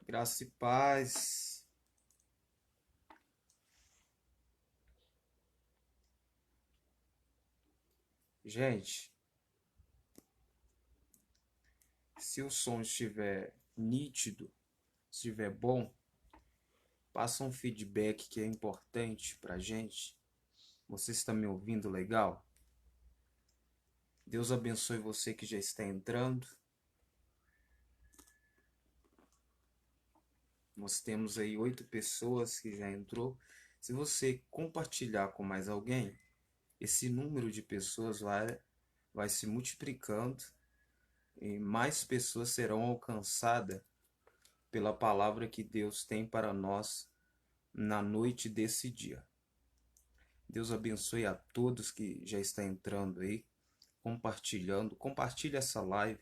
Graça e paz. Gente, se o som estiver nítido, estiver bom, passa um feedback que é importante pra gente. Você está me ouvindo legal? Deus abençoe você que já está entrando. Nós temos aí 8 pessoas que já entrou. Se você compartilhar com mais alguém, esse número de pessoas vai se multiplicando e mais pessoas serão alcançadas pela palavra que Deus tem para nós na noite desse dia. Deus abençoe a todos que já estão entrando aí, compartilhando. Compartilhe essa live,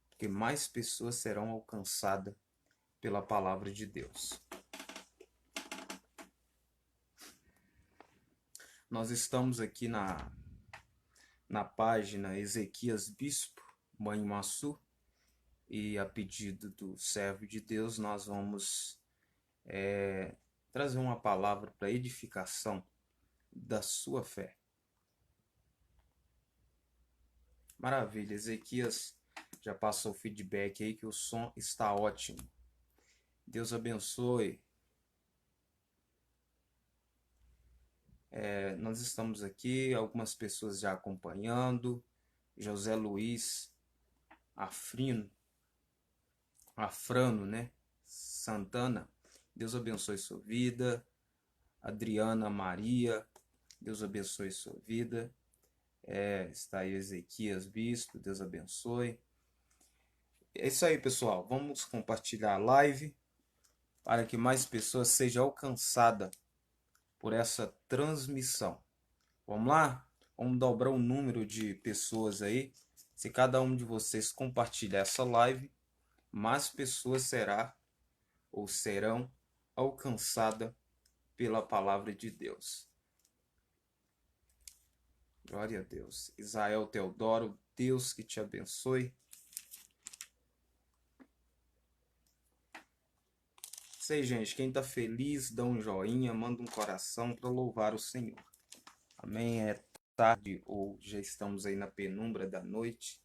porque mais pessoas serão alcançadas pela palavra de Deus. Nós estamos aqui na página Ezequias Bispo, Manhuaçu, e a pedido do servo de Deus nós vamos trazer uma palavra para edificação da sua fé. Maravilha, Ezequias já passou o feedback aí que o som está ótimo. Deus abençoe. Nós estamos aqui, algumas pessoas já acompanhando. José Luiz Afrano, né? Santana, Deus abençoe sua vida. Adriana Maria, Deus abençoe sua vida. Está aí Ezequias Bispo, Deus abençoe. É isso aí, pessoal. Vamos compartilhar a live para que mais pessoas sejam alcançadas por essa transmissão. Vamos lá? Vamos dobrar o número de pessoas aí. Se cada um de vocês compartilhar essa live, mais pessoas serão alcançadas pela palavra de Deus. Glória a Deus. Israel Teodoro, Deus que te abençoe. Sei, gente, quem está feliz, dá um joinha, manda um coração para louvar o Senhor. Amém? É tarde ou já estamos aí na penumbra da noite.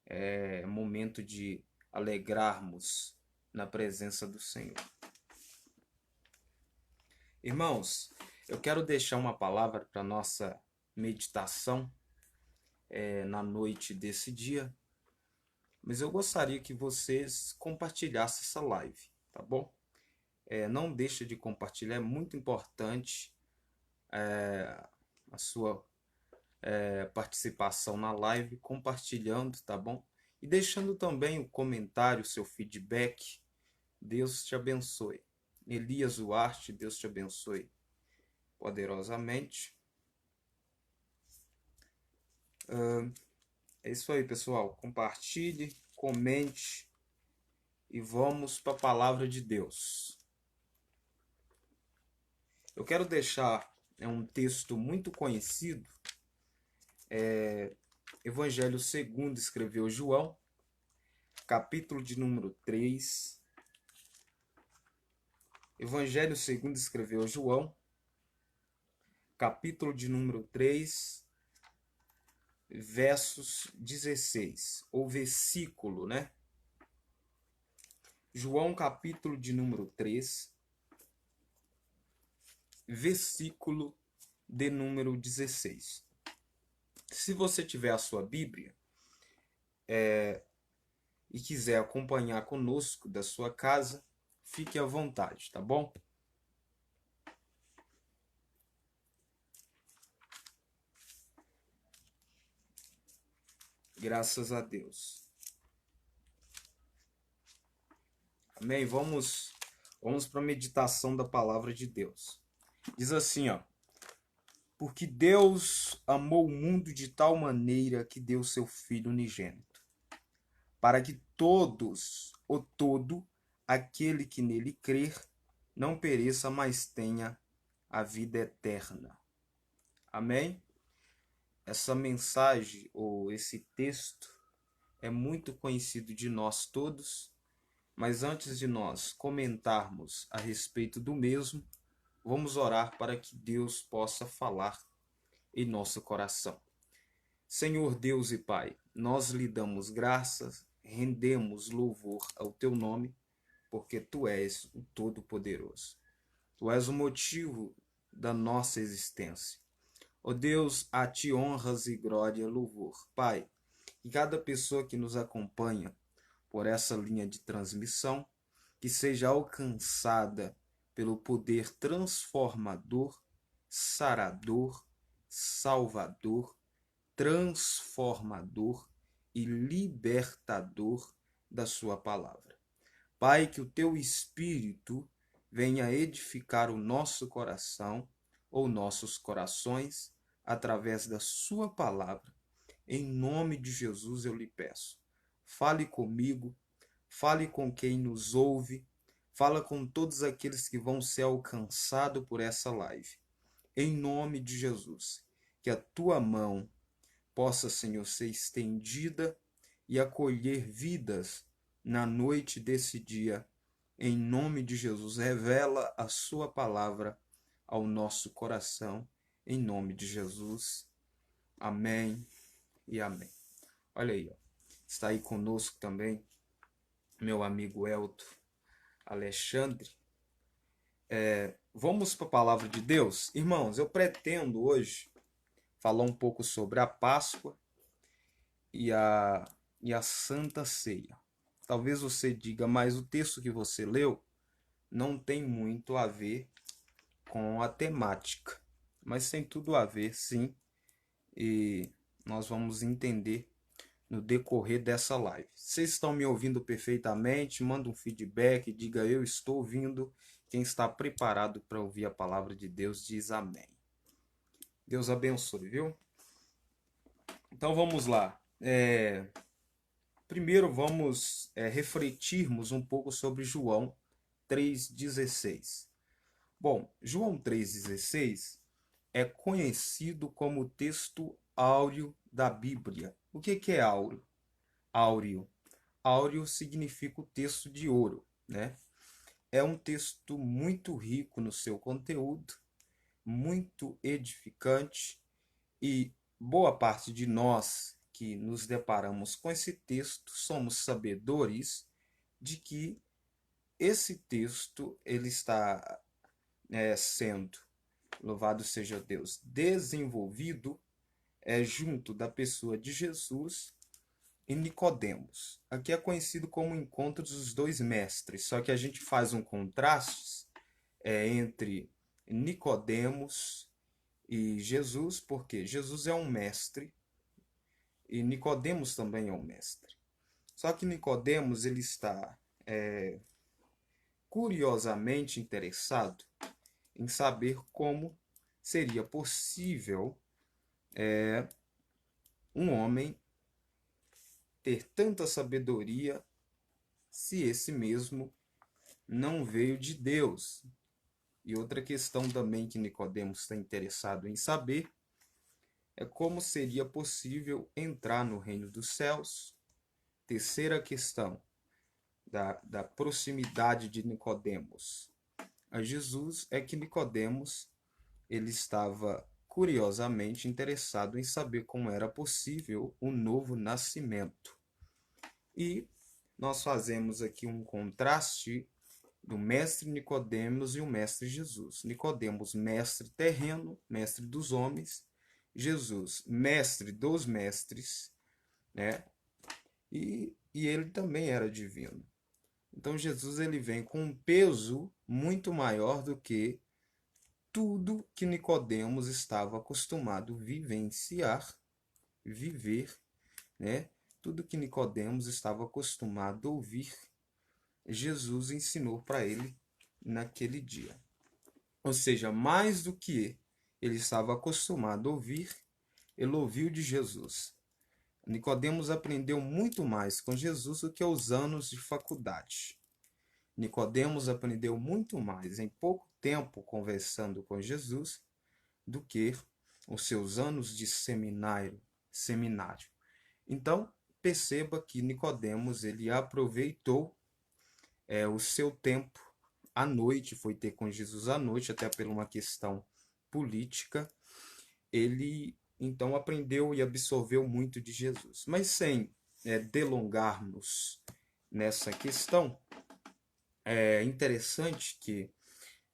É momento de alegrarmos na presença do Senhor. Irmãos, eu quero deixar uma palavra para nossa meditação na noite desse dia, mas eu gostaria que vocês compartilhassem essa live, tá bom? Não deixa de compartilhar, é muito importante a sua participação na live, compartilhando, tá bom? E deixando também o comentário, o seu feedback. Deus te abençoe. Elias Duarte, Deus te abençoe poderosamente. É isso aí, pessoal. Compartilhe, comente e vamos para a palavra de Deus. Eu quero deixar um texto muito conhecido. Evangelho segundo escreveu João, capítulo de número 3. Evangelho segundo escreveu João, capítulo de número 3, versos 16, ou versículo, né? João, capítulo de número 3, versículo de número 16. Se você tiver a sua Bíblia e quiser acompanhar conosco da sua casa, fique à vontade, tá bom? Graças a Deus. Amém? Vamos para a meditação da palavra de Deus. Diz assim, ó. Porque Deus amou o mundo de tal maneira que deu seu Filho unigênito, para que todo aquele que nele crer, não pereça, mas tenha a vida eterna. Amém? Essa mensagem, ou esse texto, é muito conhecido de nós todos, Mas antes de nós comentarmos a respeito do mesmo, vamos orar para que Deus possa falar em nosso coração. Senhor Deus e Pai, nós lhe damos graças, rendemos louvor ao teu nome, porque tu és o Todo-Poderoso. Tu és o motivo da nossa existência. Ó Deus, a ti honras e glória e louvor. Pai, que cada pessoa que nos acompanha por essa linha de transmissão, que seja alcançada pelo poder transformador, sarador, salvador, transformador e libertador da sua palavra. Pai, que o teu Espírito venha edificar o nosso coração ou nossos corações através da sua palavra. Em nome de Jesus eu lhe peço. Fale comigo, fale com quem nos ouve, fala com todos aqueles que vão ser alcançados por essa live. Em nome de Jesus, que a tua mão possa, Senhor, ser estendida e acolher vidas na noite desse dia. Em nome de Jesus, revela a sua palavra ao nosso coração. Em nome de Jesus. Amém e amém. Olha aí, ó. Está aí conosco também meu amigo Elton Alexandre. Vamos para a palavra de Deus? Irmãos, eu pretendo hoje falar um pouco sobre a Páscoa e a Santa Ceia. Talvez você diga, mas o texto que você leu não tem muito a ver com a temática. Mas tem tudo a ver, sim. E nós vamos entender no decorrer dessa live. Vocês estão me ouvindo perfeitamente? Manda um feedback, diga eu estou ouvindo. Quem está preparado para ouvir a palavra de Deus diz amém. Deus abençoe, viu? Então vamos lá. Primeiro vamos refletirmos um pouco sobre João 3,16. Bom, João 3,16 é conhecido como o texto áureo da Bíblia. O que é áureo? Áureo significa o texto de ouro, né? É um texto muito rico no seu conteúdo, muito edificante, e boa parte de nós que nos deparamos com esse texto somos sabedores de que esse texto ele está sendo, louvado seja Deus, desenvolvido junto da pessoa de Jesus e Nicodemos. Aqui é conhecido como encontro dos dois mestres, só que a gente faz um contraste entre Nicodemos e Jesus, porque Jesus é um mestre e Nicodemos também é um mestre. Só que Nicodemos ele está curiosamente interessado em saber como seria possível um homem ter tanta sabedoria se esse mesmo não veio de Deus. E outra questão também que Nicodemos está interessado em saber é como seria possível entrar no reino dos céus. Terceira questão da proximidade de Nicodemos a Jesus é que Nicodemos ele estava curiosamente interessado em saber como era possível um novo nascimento. E nós fazemos aqui um contraste do mestre Nicodemos e o mestre Jesus. Nicodemos, mestre terreno, mestre dos homens, Jesus, mestre dos mestres, né? E ele também era divino. Então Jesus ele vem com um peso muito maior do que tudo que Nicodemos estava acostumado a vivenciar, viver, né? Tudo que Nicodemos estava acostumado a ouvir, Jesus ensinou para ele naquele dia. Ou seja, mais do que ele estava acostumado a ouvir, ele ouviu de Jesus. Nicodemos aprendeu muito mais com Jesus do que os anos de faculdade. Nicodemos aprendeu muito mais em pouco tempo conversando com Jesus do que os seus anos de seminário. Então, perceba que Nicodemos ele aproveitou o seu tempo à noite, foi ter com Jesus à noite, até por uma questão política. Ele então aprendeu e absorveu muito de Jesus. Mas sem delongarmos nessa questão, é interessante que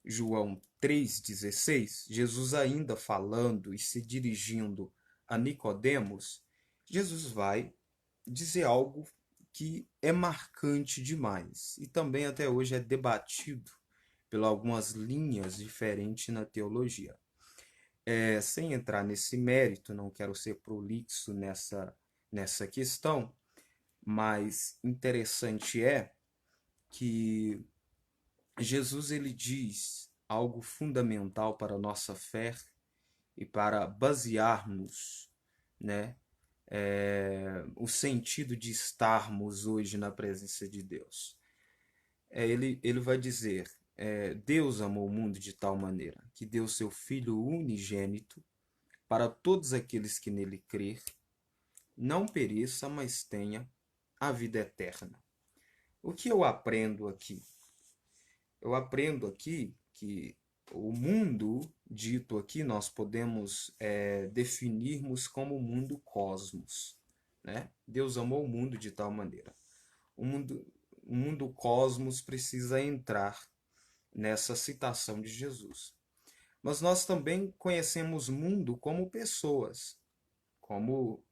João 3,16, Jesus ainda falando e se dirigindo a Nicodemos, Jesus vai dizer algo que é marcante demais e também até hoje é debatido por algumas linhas diferentes na teologia. Sem entrar nesse mérito, não quero ser prolixo nessa questão, mas interessante é que Jesus ele diz algo fundamental para a nossa fé e para basearmos, né, o sentido de estarmos hoje na presença de Deus. Ele vai dizer: Deus amou o mundo de tal maneira que deu seu Filho unigênito para todos aqueles que nele crer, não pereça, mas tenha a vida eterna. O que eu aprendo aqui? Eu aprendo aqui que o mundo dito aqui nós podemos definirmos como o mundo cosmos, né? Deus amou o mundo de tal maneira. O mundo cosmos precisa entrar nessa citação de Jesus. Mas nós também conhecemos mundo como pessoas, como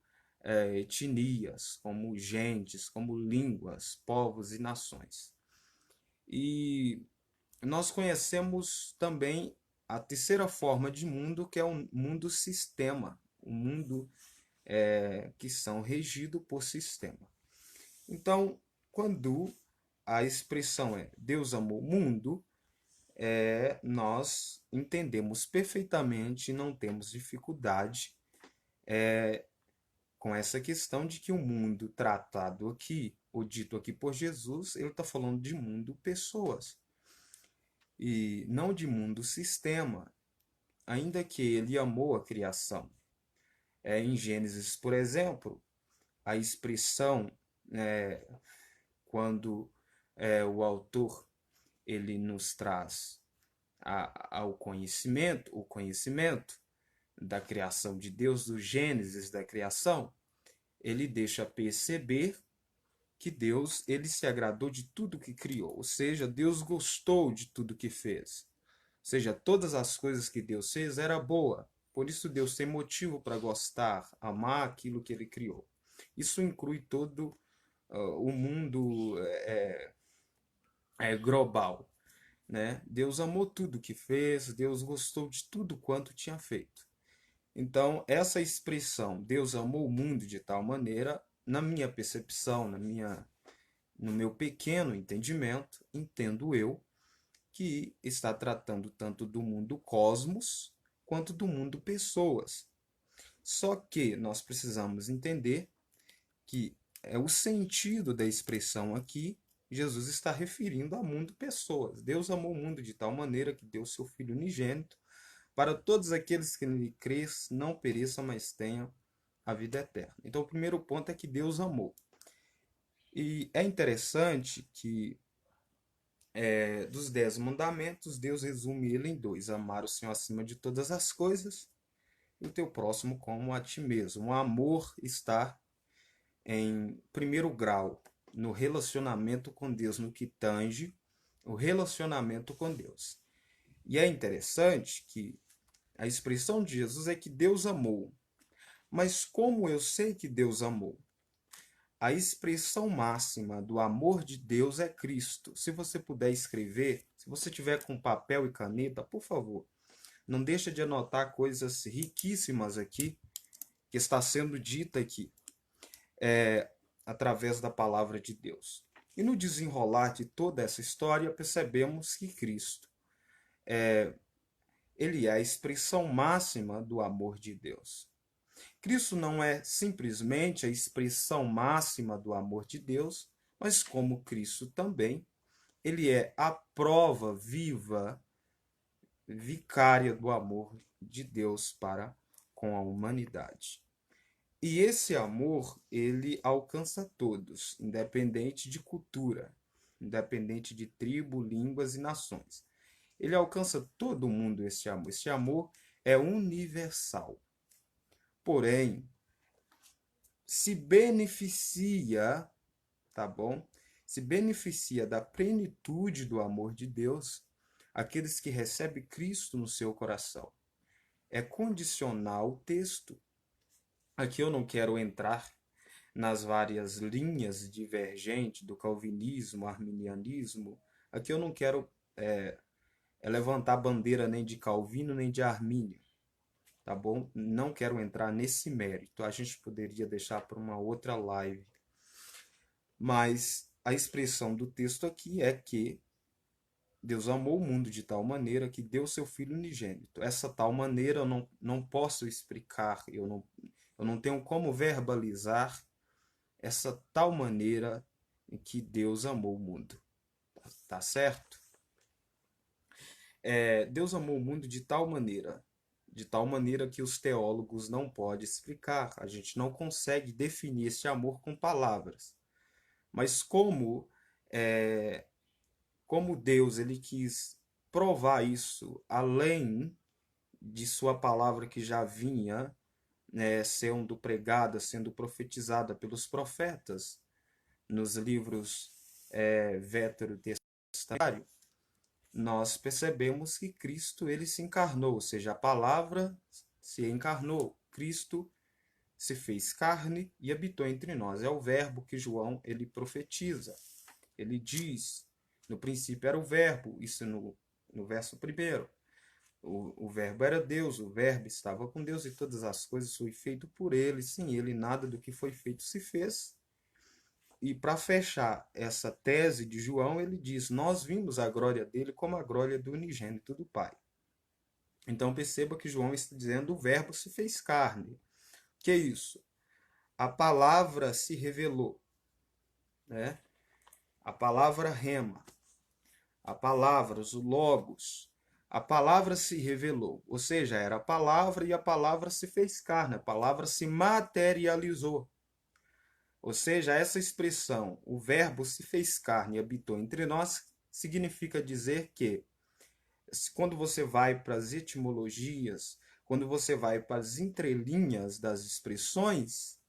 etnias, como gentes, como línguas, povos e nações. E nós conhecemos também a terceira forma de mundo, que é o mundo sistema, o mundo que são regido por sistema. Então, quando a expressão é Deus amou o mundo, nós entendemos perfeitamente e não temos dificuldade com essa questão de que o mundo tratado aqui, ou dito aqui por Jesus, ele está falando de mundo pessoas e não de mundo sistema, ainda que ele amou a criação. Em Gênesis, por exemplo, a expressão, quando o autor ele nos traz ao conhecimento, o conhecimento da criação de Deus, do Gênesis da criação, ele deixa perceber que Deus ele se agradou de tudo que criou, ou seja, Deus gostou de tudo que fez. Ou seja, todas as coisas que Deus fez era boa. Por isso Deus tem motivo para gostar, amar aquilo que ele criou. Isso inclui todo o mundo global, né? Deus amou tudo que fez, Deus gostou de tudo quanto tinha feito. Então, essa expressão, Deus amou o mundo de tal maneira, na minha percepção, no meu pequeno entendimento, entendo eu que está tratando tanto do mundo cosmos quanto do mundo pessoas. Só que nós precisamos entender que o sentido da expressão aqui, Jesus está referindo ao mundo pessoas. Deus amou o mundo de tal maneira que deu seu Filho unigênito para todos aqueles que nele crês não pereçam, mas tenham a vida eterna. Então, o primeiro ponto é que Deus amou. E é interessante que dos 10 mandamentos, Deus resume ele em dois: amar o Senhor acima de todas as coisas e o teu próximo como a ti mesmo. O amor está em primeiro grau no relacionamento com Deus, no que tange o relacionamento com Deus. E é interessante que a expressão de Jesus é que Deus amou. Mas como eu sei que Deus amou? A expressão máxima do amor de Deus é Cristo. Se você puder escrever, se você tiver com papel e caneta, por favor, não deixa de anotar coisas riquíssimas aqui, que está sendo dita aqui, através da palavra de Deus. E no desenrolar de toda essa história, percebemos que Cristo, ele é a expressão máxima do amor de Deus. Cristo não é simplesmente a expressão máxima do amor de Deus, mas como Cristo também, ele é a prova viva, vicária do amor de Deus para com a humanidade. E esse amor, ele alcança todos, independente de cultura, independente de tribo, línguas e nações. Ele alcança todo mundo esse amor. Esse amor é universal. Porém, se beneficia, tá bom? Se beneficia da plenitude do amor de Deus aqueles que recebem Cristo no seu coração. É condicional o texto. Aqui eu não quero entrar nas várias linhas divergentes do calvinismo, arminianismo. Aqui eu não quero levantar bandeira nem de Calvino nem de Armínio, tá bom? Não quero entrar nesse mérito. A gente poderia deixar para uma outra live. Mas a expressão do texto aqui é que Deus amou o mundo de tal maneira que deu seu Filho unigênito. Essa tal maneira eu não posso explicar, eu não tenho como verbalizar essa tal maneira em que Deus amou o mundo. Tá certo? Deus amou o mundo de tal maneira que os teólogos não podem explicar. A gente não consegue definir esse amor com palavras. Mas como Deus ele quis provar isso além de sua palavra que já vinha, né, sendo pregada, sendo profetizada pelos profetas nos livros veterotestamentários, nós percebemos que Cristo ele se encarnou, ou seja, a palavra se encarnou. Cristo se fez carne e habitou entre nós. É o verbo que João ele profetiza. Ele diz, no princípio era o verbo, isso no verso 1. O verbo era Deus, o verbo estava com Deus e todas as coisas foi feito por ele. Sem ele nada do que foi feito se fez. E para fechar essa tese de João, ele diz, nós vimos a glória dele como a glória do unigênito do Pai. Então perceba que João está dizendo o verbo se fez carne. Que é isso? A palavra se revelou, né? A palavra rema, a palavra, os logos, a palavra se revelou, ou seja, era a palavra e a palavra se fez carne, a palavra se materializou. Ou seja, essa expressão, o verbo se fez carne e habitou entre nós, significa dizer que, quando você vai para as etimologias, quando você vai para as entrelinhas das expressões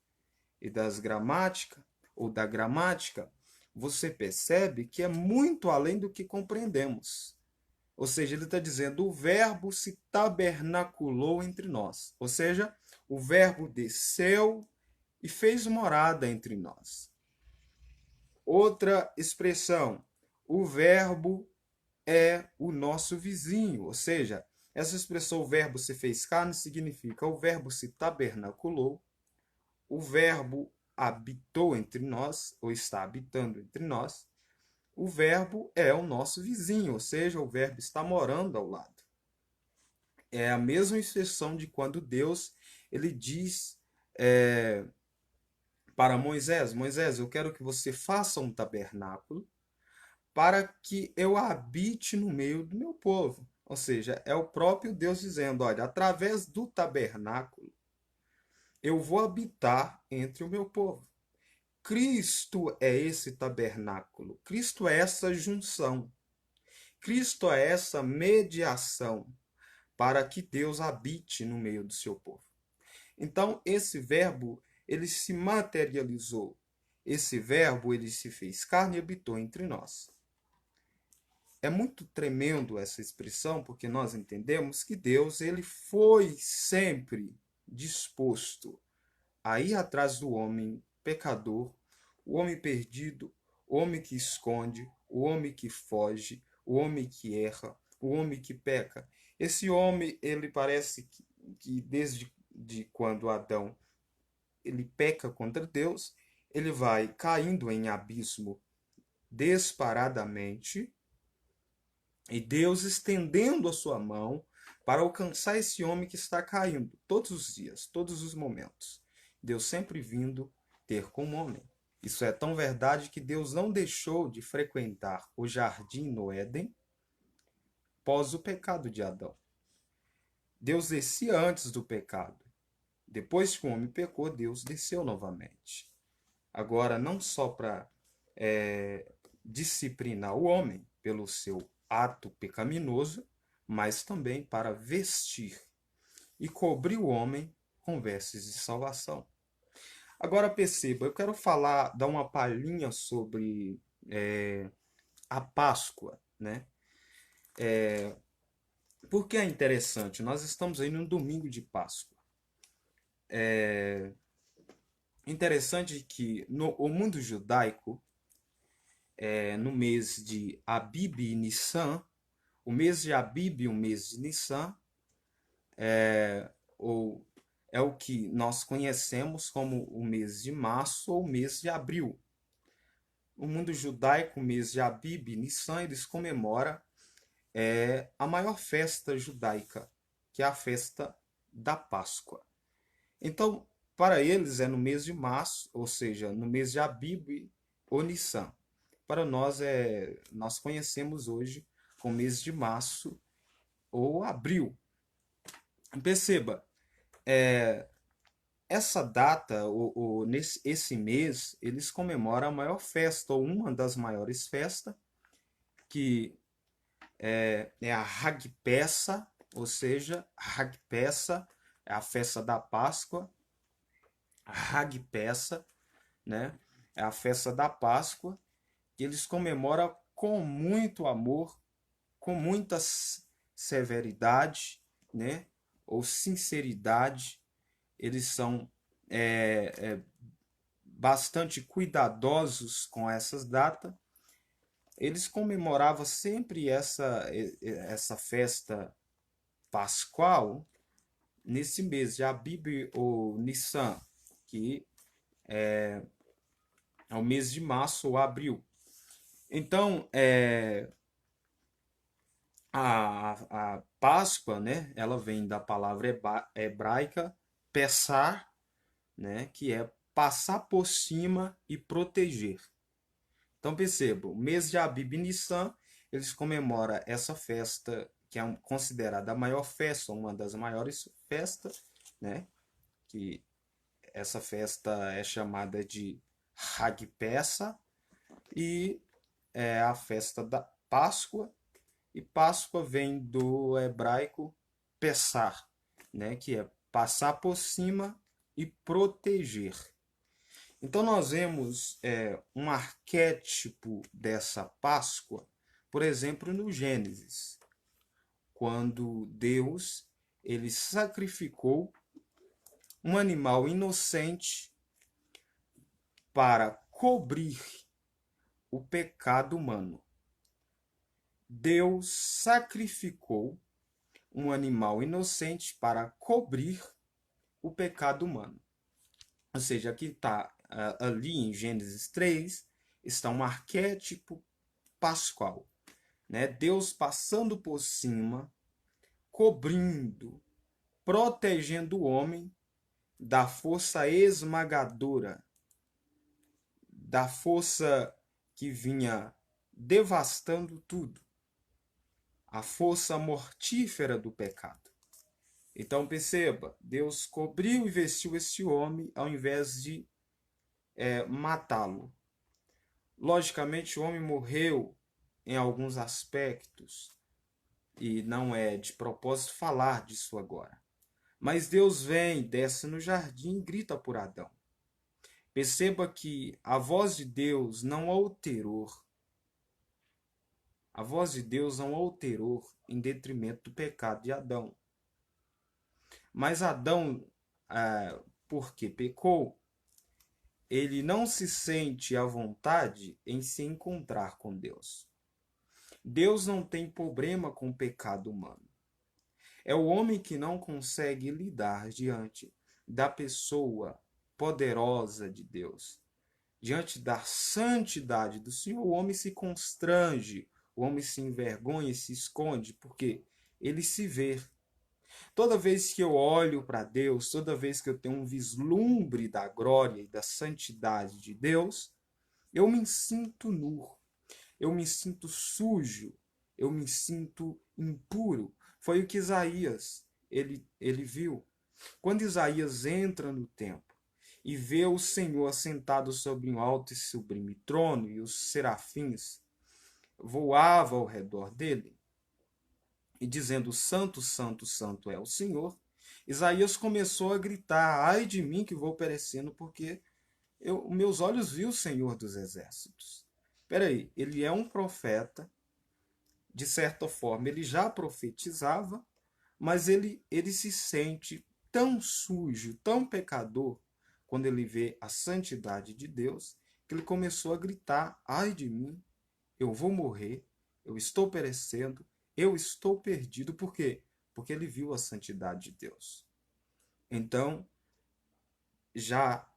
e das gramática, ou da gramática, você percebe que é muito além do que compreendemos. Ou seja, ele está dizendo, o verbo se tabernaculou entre nós. Ou seja, o verbo desceu e fez morada entre nós. Outra expressão, o verbo é o nosso vizinho. Ou seja, essa expressão, o verbo se fez carne, significa o verbo se tabernaculou, o verbo habitou entre nós, ou está habitando entre nós, o verbo é o nosso vizinho, ou seja, o verbo está morando ao lado. É a mesma expressão de quando Deus ele diz para Moisés, Moisés, eu quero que você faça um tabernáculo para que eu habite no meio do meu povo. Ou seja, é o próprio Deus dizendo, olha, através do tabernáculo, eu vou habitar entre o meu povo. Cristo é esse tabernáculo. Cristo é essa junção. Cristo é essa mediação para que Deus habite no meio do seu povo. Então, esse verbo, ele se materializou. Esse verbo, ele se fez carne e habitou entre nós. É muito tremendo essa expressão, porque nós entendemos que Deus, ele foi sempre disposto a ir atrás do homem pecador, o homem perdido, o homem que esconde, o homem que foge, o homem que erra, o homem que peca. Esse homem, ele parece que desde quando Adão ele peca contra Deus, ele vai caindo em abismo desparadamente, e Deus estendendo a sua mão para alcançar esse homem que está caindo todos os dias, todos os momentos. Deus sempre vindo ter com o homem. Isso é tão verdade que Deus não deixou de frequentar o jardim no Éden após o pecado de Adão. Deus descia antes do pecado. Depois que o homem pecou, Deus desceu novamente. Agora, não só para disciplinar o homem pelo seu ato pecaminoso, mas também para vestir e cobrir o homem com vestes de salvação. Agora perceba, eu quero falar, dar uma palhinha sobre a Páscoa, né? Por que é interessante? Nós estamos aí no domingo de Páscoa. Interessante que no o mundo judaico, no mês de Abib e Nissan, o mês de Abib e o mês de Nissan, ou é o que nós conhecemos como o mês de março ou o mês de abril. O mundo judaico, o mês de Abib e Nissan, eles comemoram a maior festa judaica, que é a festa da Páscoa. Então, para eles é no mês de março, ou seja, no mês de Abib ou Nissan. Para nós nós conhecemos hoje como mês de março ou abril. Perceba, essa data, esse mês, eles comemoram a maior festa, ou uma das maiores festas, que é a Hag Pessa, ou seja, Hag Pessa é a festa da Páscoa, a Hag Pessa, né? É a festa da Páscoa, que eles comemoram com muito amor, com muita severidade, né? Ou sinceridade. Eles são bastante cuidadosos com essas datas. Eles comemoravam sempre essa festa pascual nesse mês de Abib ou Nissan, que é o mês de março ou abril. Então, a Páscoa, né, ela vem da palavra hebraica Pessar, né, que é passar por cima e proteger. Então perceba, o mês de Abib e Nissan, eles comemoram essa festa que é considerada a maior festa, uma das maiores festas, né? Que essa festa é chamada de Hag Pessa e é a festa da Páscoa. E Páscoa vem do hebraico Pessar, né? Que é passar por cima e proteger. Então nós vemos um arquétipo dessa Páscoa, por exemplo, no Gênesis, quando Deus ele sacrificou um animal inocente para cobrir o pecado humano. Deus sacrificou um animal inocente para cobrir o pecado humano. Ou seja, aqui está ali em Gênesis 3, está um arquétipo pascual, né? Deus passando por cima, cobrindo, protegendo o homem da força esmagadora, da força que vinha devastando tudo, a força mortífera do pecado. Então perceba, Deus cobriu e vestiu esse homem ao invés de matá-lo. Logicamente, o homem morreu em alguns aspectos, e não é de propósito falar disso agora. Mas Deus vem, desce no jardim e grita por Adão. Perceba que a voz de Deus não alterou. A voz de Deus não alterou em detrimento do pecado de Adão. Mas Adão, porque pecou, ele não se sente à vontade em se encontrar com Deus. Deus não tem problema com o pecado humano. É o homem que não consegue lidar diante da pessoa poderosa de Deus. Diante da santidade do Senhor, o homem se constrange, o homem se envergonha e se esconde, porque ele se vê. Toda vez que eu olho para Deus, toda vez que eu tenho um vislumbre da glória e da santidade de Deus, eu me sinto nu, eu me sinto sujo, eu me sinto impuro. Foi o que Isaías ele viu. Quando Isaías entra no templo e vê o Senhor sentado sobre um alto e sublime trono, e os serafins voavam ao redor dele, e dizendo: Santo, Santo, Santo é o Senhor. Isaías começou a gritar: ai de mim que vou perecendo, porque meus olhos viu o Senhor dos Exércitos. Espera aí, ele é um profeta, de certa forma, ele já profetizava, mas ele se sente tão sujo, tão pecador, quando ele vê a santidade de Deus, que ele começou a gritar: ai de mim, eu vou morrer, eu estou perecendo, eu estou perdido. Por quê? Porque ele viu a santidade de Deus. Então, já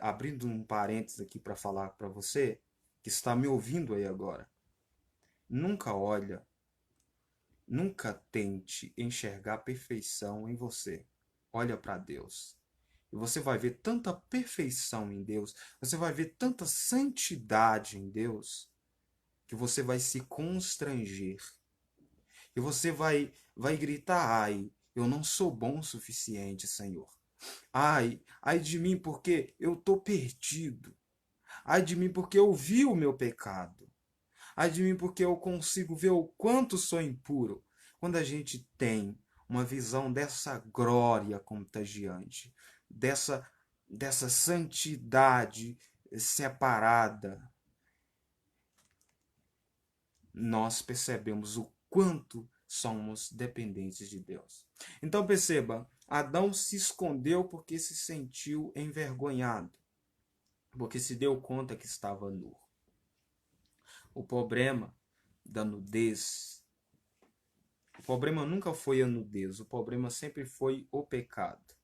abrindo um parênteses aqui para falar para você, que está me ouvindo aí agora, nunca olha, nunca tente enxergar a perfeição em você. Olha para Deus. E você vai ver tanta perfeição em Deus, você vai ver tanta santidade em Deus, que você vai se constranger. E você vai gritar: ai, eu não sou bom o suficiente, Senhor. Ai de mim porque eu estou perdido. Ai de mim porque eu vi o meu pecado. Ai de mim porque eu consigo ver o quanto sou impuro. Quando a gente tem uma visão dessa glória contagiante, dessa santidade separada, nós percebemos o quanto somos dependentes de Deus. Então perceba, Adão se escondeu porque se sentiu envergonhado, porque se deu conta que estava nu. O problema da nudez, o problema nunca foi a nudez, o problema sempre foi o pecado.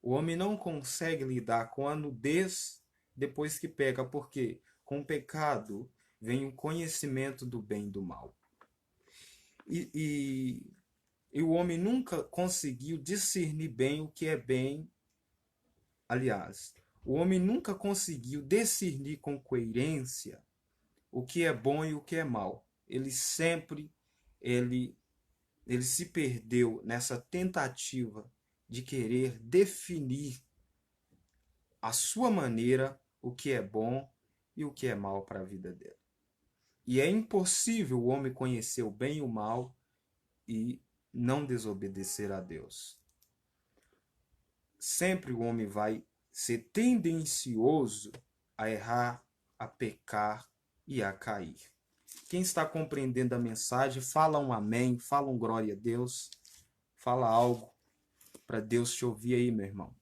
O homem não consegue lidar com a nudez depois que peca, porque com o pecado vem o conhecimento do bem e do mal. E o homem nunca conseguiu discernir bem o que é bem. Aliás, o homem nunca conseguiu discernir com coerência o que é bom e o que é mal. Ele sempre ele se perdeu nessa tentativa de querer definir a sua maneira o que é bom e o que é mal para a vida dele. E é impossível o homem conhecer o bem e o mal e não desobedecer a Deus. Sempre o homem vai ser tendencioso a errar, a pecar e a cair. Quem está compreendendo a mensagem, fala um amém, fala um glória a Deus, fala algo para Deus te ouvir aí, meu irmão.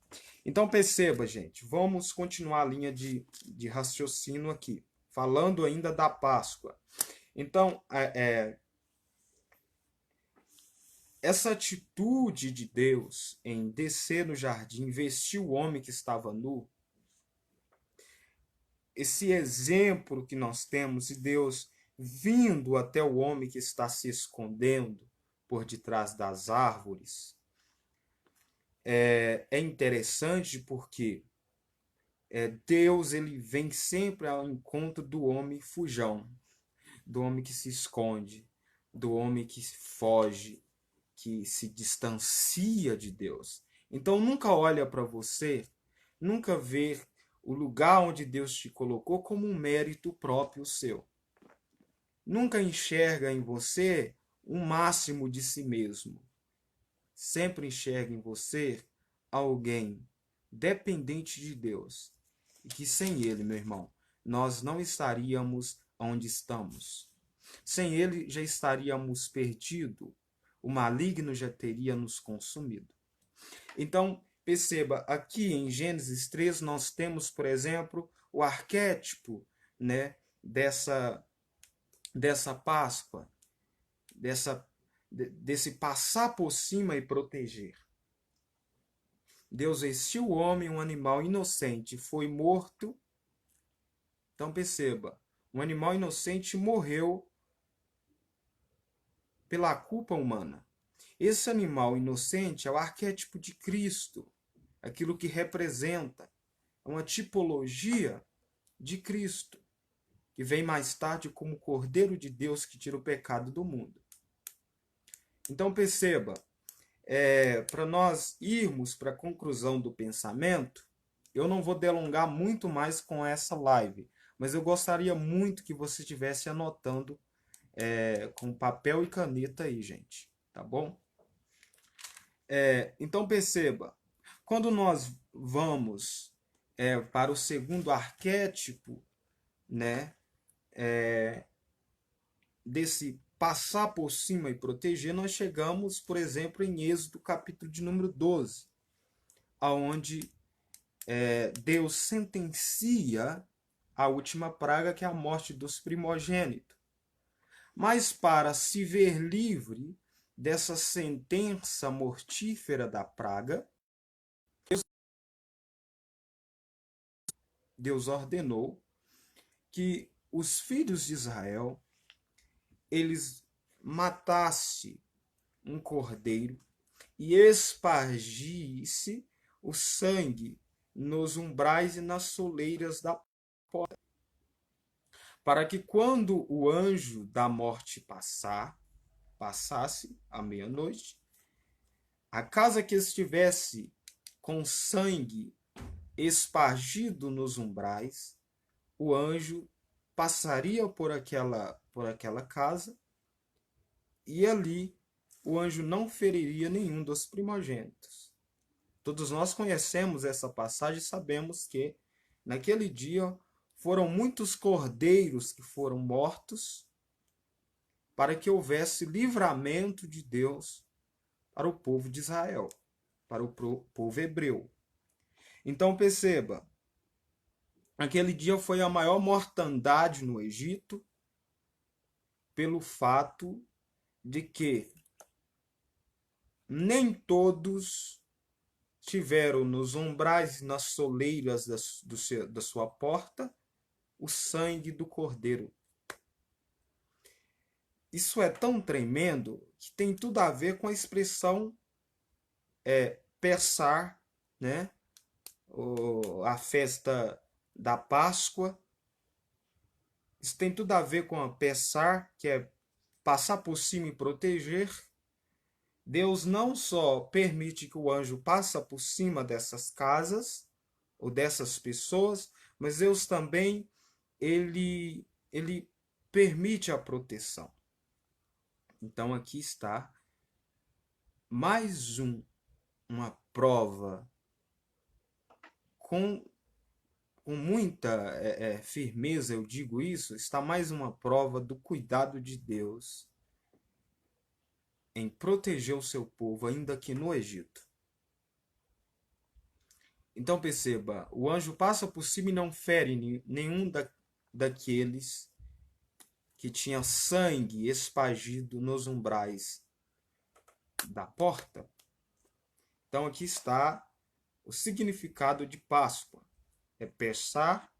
Então perceba, gente, vamos continuar a linha de raciocínio aqui, falando ainda da Páscoa. Então, essa atitude de Deus em descer no jardim, vestir o homem que estava nu, esse exemplo que nós temos de Deus vindo até o homem que está se escondendo por detrás das árvores, é interessante porque Deus ele vem sempre ao encontro do homem fujão, do homem que se esconde, do homem que foge, que se distancia de Deus. Então nunca olha para você, nunca vê o lugar onde Deus te colocou como um mérito próprio seu. Nunca enxerga em você um máximo de si mesmo. Sempre enxerga em você alguém dependente de Deus. E que sem Ele, meu irmão, nós não estaríamos onde estamos. Sem Ele já estaríamos perdidos. O maligno já teria nos consumido. Então, perceba, aqui em Gênesis 3 nós temos, por exemplo, o arquétipo, né, dessa Páscoa, desse passar por cima e proteger. Deus vestiu o homem, um animal inocente, foi morto. Então perceba, um animal inocente morreu pela culpa humana. Esse animal inocente é o arquétipo de Cristo, aquilo que representa, é uma tipologia de Cristo, que vem mais tarde como o Cordeiro de Deus que tira o pecado do mundo. Então perceba, para nós irmos para a conclusão do pensamento, eu não vou delongar muito mais com essa live, mas eu gostaria muito que você estivesse anotando com papel e caneta aí, gente, tá bom? Então perceba, quando nós vamos para o segundo arquétipo, né, desse passar por cima e proteger, nós chegamos, por exemplo, em Êxodo capítulo de número 12, aonde Deus sentencia a última praga, que é a morte dos primogênitos. Mas para se ver livre dessa sentença mortífera da praga, Deus ordenou que os filhos de Israel eles matassem um cordeiro e espargisse o sangue nos umbrais e nas soleiras da porta, para que quando o anjo da morte passasse à meia-noite, a casa que estivesse com sangue espargido nos umbrais, o anjo passaria por aquela casa e ali o anjo não feriria nenhum dos primogênitos. Todos nós conhecemos essa passagem e sabemos que naquele dia foram muitos cordeiros que foram mortos para que houvesse livramento de Deus para o povo de Israel, para o povo hebreu. Então perceba, aquele dia foi a maior mortandade no Egito, pelo fato de que nem todos tiveram nos umbrais e nas soleiras da sua porta o sangue do cordeiro. Isso é tão tremendo que tem tudo a ver com a expressão Pessar, né? A festa da Páscoa. Isso tem tudo a ver com a Pessar, que é passar por cima e proteger. Deus não só permite que o anjo passe por cima dessas casas ou dessas pessoas, mas Deus também ele permite a proteção. Então aqui está mais uma prova com muita firmeza, eu digo isso, está mais uma prova do cuidado de Deus em proteger o seu povo, ainda aqui no Egito. Então perceba, o anjo passa por cima e não fere nenhum daqueles que tinha sangue espargido nos umbrais da porta. Então aqui está o significado de Páscoa. É pessar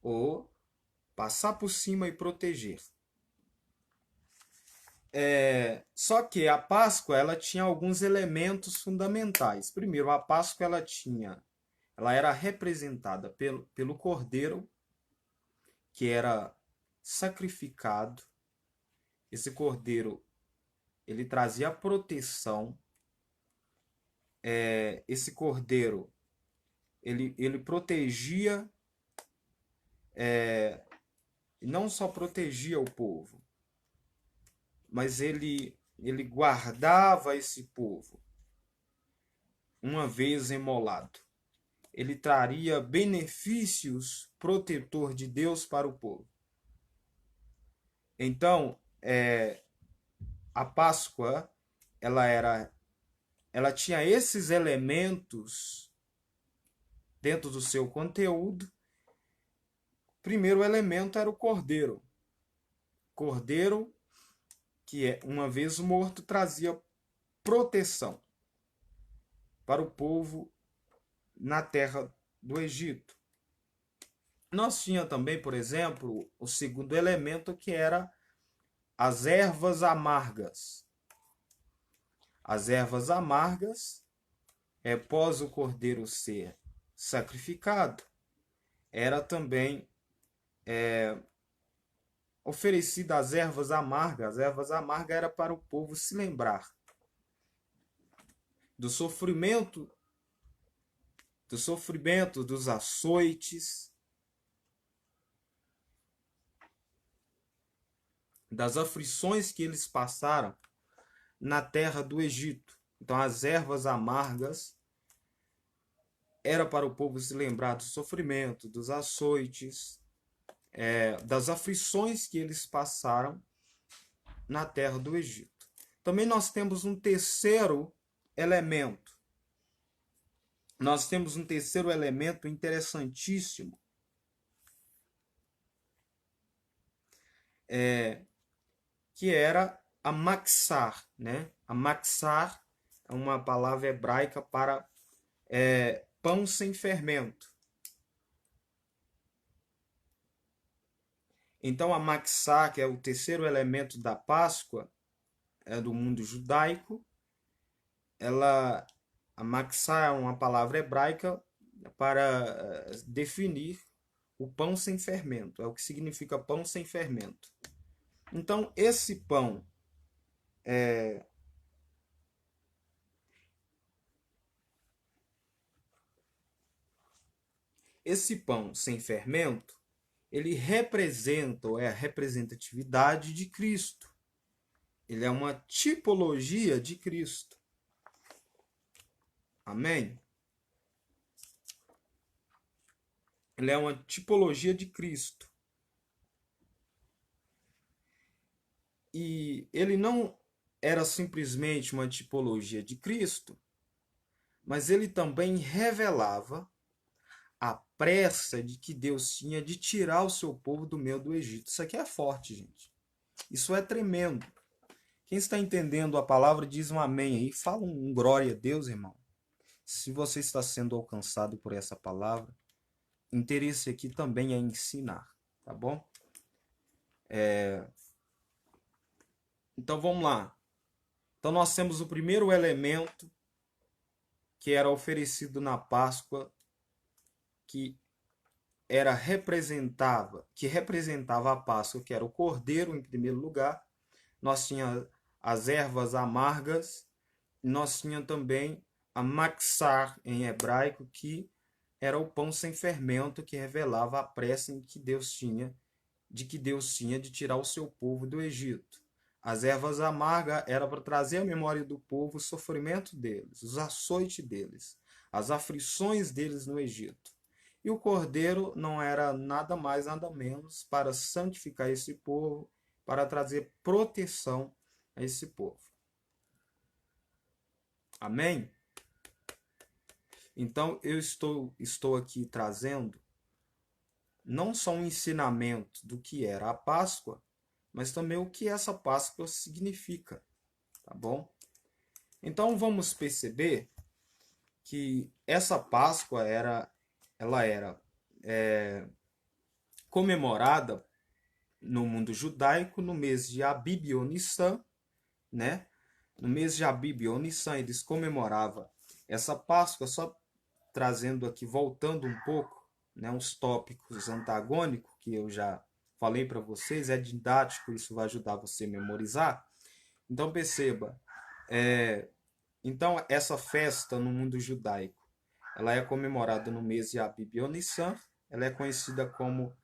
ou passar por cima e proteger. Só que a Páscoa ela tinha alguns elementos fundamentais. Primeiro, a Páscoa ela era representada pelo cordeiro que era sacrificado. Esse cordeiro ele trazia proteção. Esse cordeiro ele protegia, não só protegia o povo, mas ele guardava esse povo. Uma vez imolado, ele traria benefícios protetor de Deus para o povo. Então, a Páscoa ela tinha esses elementos dentro do seu conteúdo. O primeiro elemento era o cordeiro. Cordeiro que uma vez morto trazia proteção para o povo na terra do Egito. Nós tínhamos também, por exemplo, o segundo elemento, que era as ervas amargas. As ervas amargas, após o cordeiro ser sacrificado, era também oferecida as ervas amargas. As ervas amargas era para o povo se lembrar do sofrimento do sofrimento, dos açoites, das aflições que eles passaram na terra do Egito. Então, as ervas amargas era para o povo se lembrar do sofrimento, dos açoites, das aflições que eles passaram na terra do Egito. Também nós temos um terceiro elemento. Nós temos um terceiro elemento interessantíssimo, que era a maxar, né? A maxar é uma palavra hebraica para pão sem fermento. Então a maxar, que é o terceiro elemento da Páscoa, do mundo judaico, a maxar é uma palavra hebraica para definir o pão sem fermento. É o que significa pão sem fermento. Então esse pão sem fermento, ele representa, ou é a representatividade de Cristo. Ele é uma tipologia de Cristo. Amém? Ele é uma tipologia de Cristo. E ele não era simplesmente uma tipologia de Cristo, mas ele também revelava a pressa de que Deus tinha de tirar o seu povo do meio do Egito. Isso aqui é forte, gente. Isso é tremendo. Quem está entendendo a palavra diz um amém aí. Fala um glória a Deus, irmão. Se você está sendo alcançado por essa palavra, interesse aqui também é ensinar, tá bom? Então vamos lá. Então nós temos o primeiro elemento que era oferecido na Páscoa, que representava a Páscoa, que era o cordeiro em primeiro lugar. Nós tínhamos as ervas amargas, nós tínhamos também a maxar em hebraico, que era o pão sem fermento, que revelava a pressa em que Deus tinha de tirar o seu povo do Egito. As ervas amargas eram para trazer à memória do povo o sofrimento deles, os açoites deles, as aflições deles no Egito. E o cordeiro não era nada mais, nada menos para santificar esse povo, para trazer proteção a esse povo. Amém? Então eu estou aqui trazendo não só um ensinamento do que era a Páscoa, mas também o que essa Páscoa significa, tá bom? Então vamos perceber que essa Páscoa ela era comemorada no mundo judaico no mês de Abib ou Nissan, né? No mês de Abib ou Nissan eles comemoravam essa Páscoa, só trazendo aqui, voltando um pouco, né, uns tópicos antagônicos que eu já falei para vocês, é didático, isso vai ajudar você a memorizar. Então perceba, então essa festa no mundo judaico, ela é comemorada no mês de Abib ou Nissan, ela é conhecida como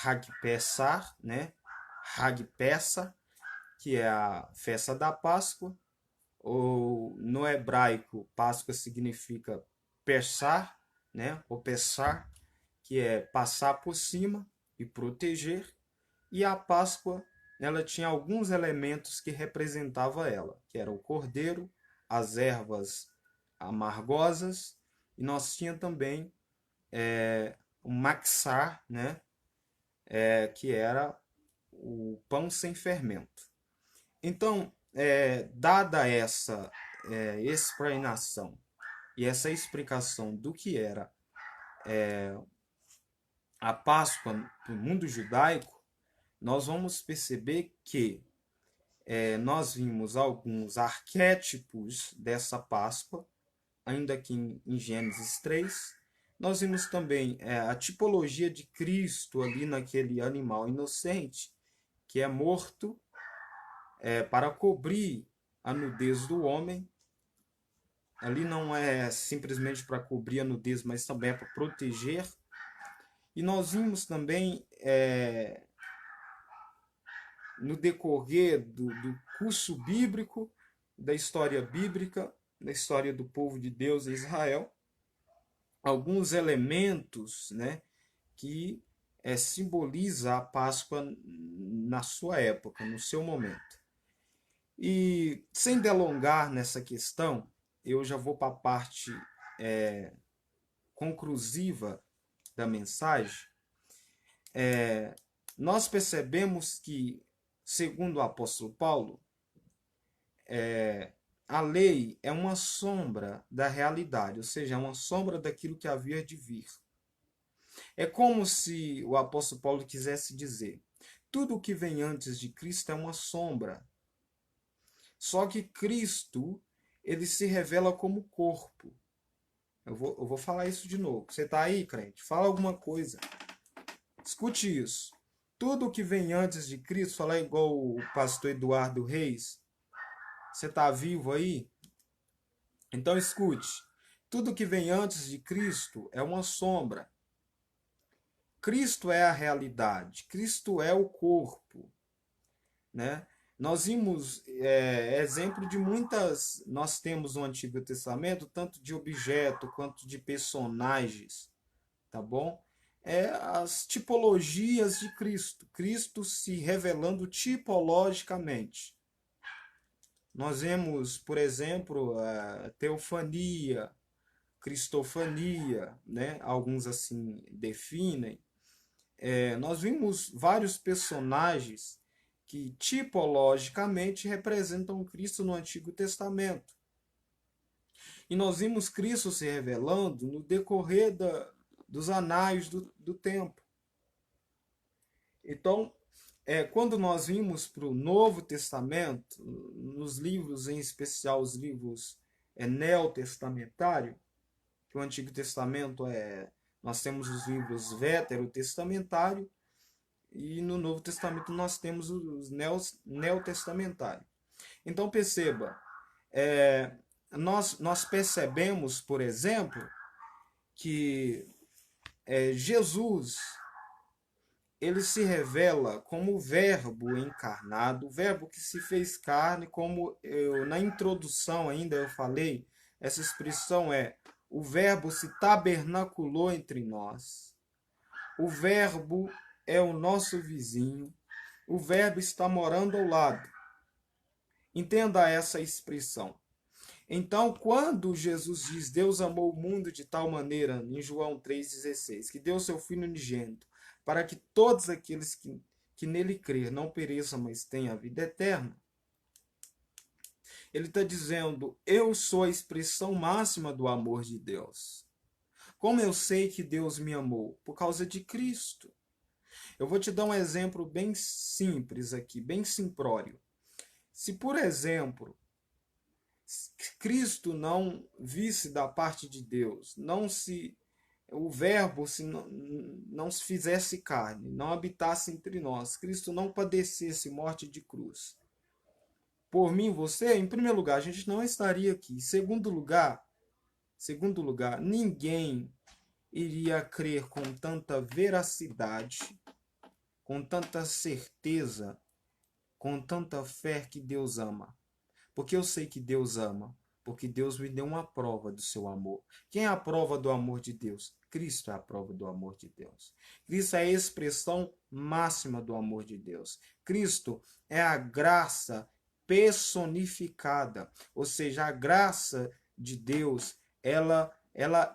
Hag Pesach, né? Hag Pesach, que é a festa da Páscoa, ou no hebraico, Páscoa significa Pessar, né? Ou Pessar, que é passar por cima e proteger. E a Páscoa, ela tinha alguns elementos que representavam ela, que era o cordeiro, as ervas amargosas, e nós tinha também o maxar, né? Que era o pão sem fermento. Então, dada essa explanação e essa explicação do que era a Páscoa no mundo judaico, nós vamos perceber que nós vimos alguns arquétipos dessa Páscoa, ainda aqui em Gênesis 3. Nós vimos também a tipologia de Cristo ali naquele animal inocente que é morto para cobrir a nudez do homem. Ali não é simplesmente para cobrir a nudez, mas também é para proteger. E nós vimos também no decorrer do curso bíblico, da história bíblica, da história do povo de Deus em Israel, alguns elementos, né, que simboliza a Páscoa na sua época, no seu momento. E sem delongar nessa questão, eu já vou para a parte conclusiva da mensagem. Nós percebemos que, segundo o apóstolo Paulo, a lei é uma sombra da realidade, ou seja, é uma sombra daquilo que havia de vir. É como se o apóstolo Paulo quisesse dizer: tudo o que vem antes de Cristo é uma sombra. Só que Cristo, ele se revela como corpo. Eu vou falar isso de novo. Você está aí, crente? Fala alguma coisa. Escute isso. Tudo o que vem antes de Cristo, falar igual o pastor Eduardo Reis. Você está vivo aí? Então escute. Tudo que vem antes de Cristo é uma sombra. Cristo é a realidade. Cristo é o corpo, né? Nós vimos exemplo de muitas. Nós temos no Antigo Testamento tanto de objeto quanto de personagens, tá bom? As tipologias de Cristo. Cristo se revelando tipologicamente. Nós vemos, por exemplo, a teofania, cristofania, né? Alguns assim definem. Nós vimos vários personagens que tipologicamente representam Cristo no Antigo Testamento. E nós vimos Cristo se revelando no decorrer dos anais do tempo. Então, quando nós vimos para o Novo Testamento, nos livros, em especial os livros neotestamentários, que o Antigo Testamento nós temos os livros veterotestamentários, e no Novo Testamento nós temos os neotestamentários. Então perceba, nós percebemos, por exemplo, que Jesus, ele se revela como o verbo encarnado, o verbo que se fez carne, como na introdução ainda eu falei, essa expressão o verbo se tabernaculou entre nós. O verbo é o nosso vizinho. O verbo está morando ao lado. Entenda essa expressão. Então, quando Jesus diz Deus amou o mundo de tal maneira, em João 3,16, que deu seu Filho unigênito, para que todos aqueles que nele crer não pereçam, mas tenham a vida eterna, ele está dizendo: eu sou a expressão máxima do amor de Deus. Como eu sei que Deus me amou? Por causa de Cristo. Eu vou te dar um exemplo bem simples aqui, bem simplório. Se, por exemplo, Cristo não visse da parte de Deus, o verbo não se fizesse carne, não habitasse entre nós, Cristo não padecesse morte de cruz. Por mim, você, em primeiro lugar, a gente não estaria aqui. Em segundo lugar, ninguém iria crer com tanta veracidade, com tanta certeza, com tanta fé que Deus ama. Porque eu sei que Deus ama, porque Deus me deu uma prova do seu amor. Quem é a prova do amor de Deus? Cristo é a prova do amor de Deus. Cristo é a expressão máxima do amor de Deus. Cristo é a graça personificada, ou seja, a graça de Deus, ela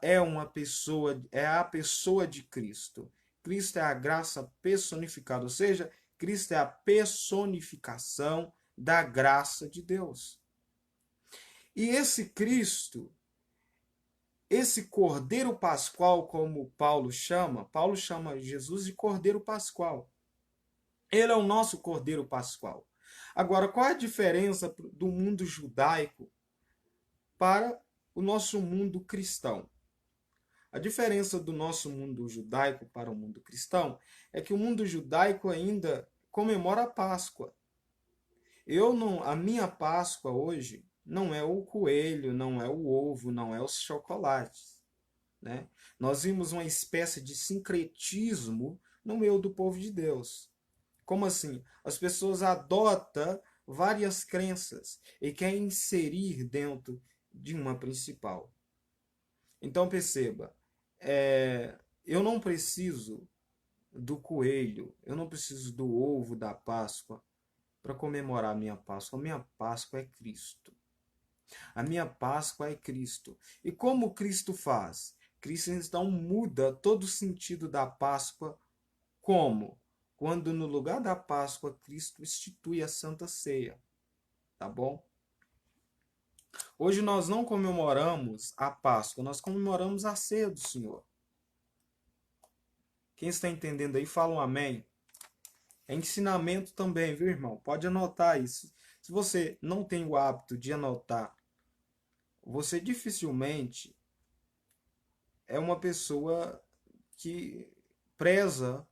é uma pessoa, é a pessoa de Cristo. Cristo é a graça personificada, ou seja, Cristo é a personificação da graça de Deus. E esse Cristo, esse Cordeiro Pascual, como Paulo chama Jesus de Cordeiro Pascual. Ele é o nosso Cordeiro Pascual. Agora, qual é a diferença do mundo judaico para o nosso mundo cristão? A diferença do nosso mundo judaico para o mundo cristão é que o mundo judaico ainda comemora a Páscoa. A minha Páscoa hoje não é o coelho, não é o ovo, não é os chocolates, né? Nós vimos uma espécie de sincretismo no meio do povo de Deus. Como assim? As pessoas adotam várias crenças e querem inserir dentro de uma principal. Então perceba, eu não preciso do coelho, eu não preciso do ovo da Páscoa para comemorar a minha Páscoa. A minha Páscoa é Cristo. A minha Páscoa é Cristo. E como Cristo faz? Cristo então muda todo o sentido da Páscoa. Como? Quando no lugar da Páscoa Cristo institui a Santa Ceia. Tá bom? Hoje nós não comemoramos a Páscoa, nós comemoramos a ceia do Senhor. Quem está entendendo aí, fala um amém. É ensinamento também, viu, irmão? Pode anotar isso. Se você não tem o hábito de anotar, você dificilmente é uma pessoa que preza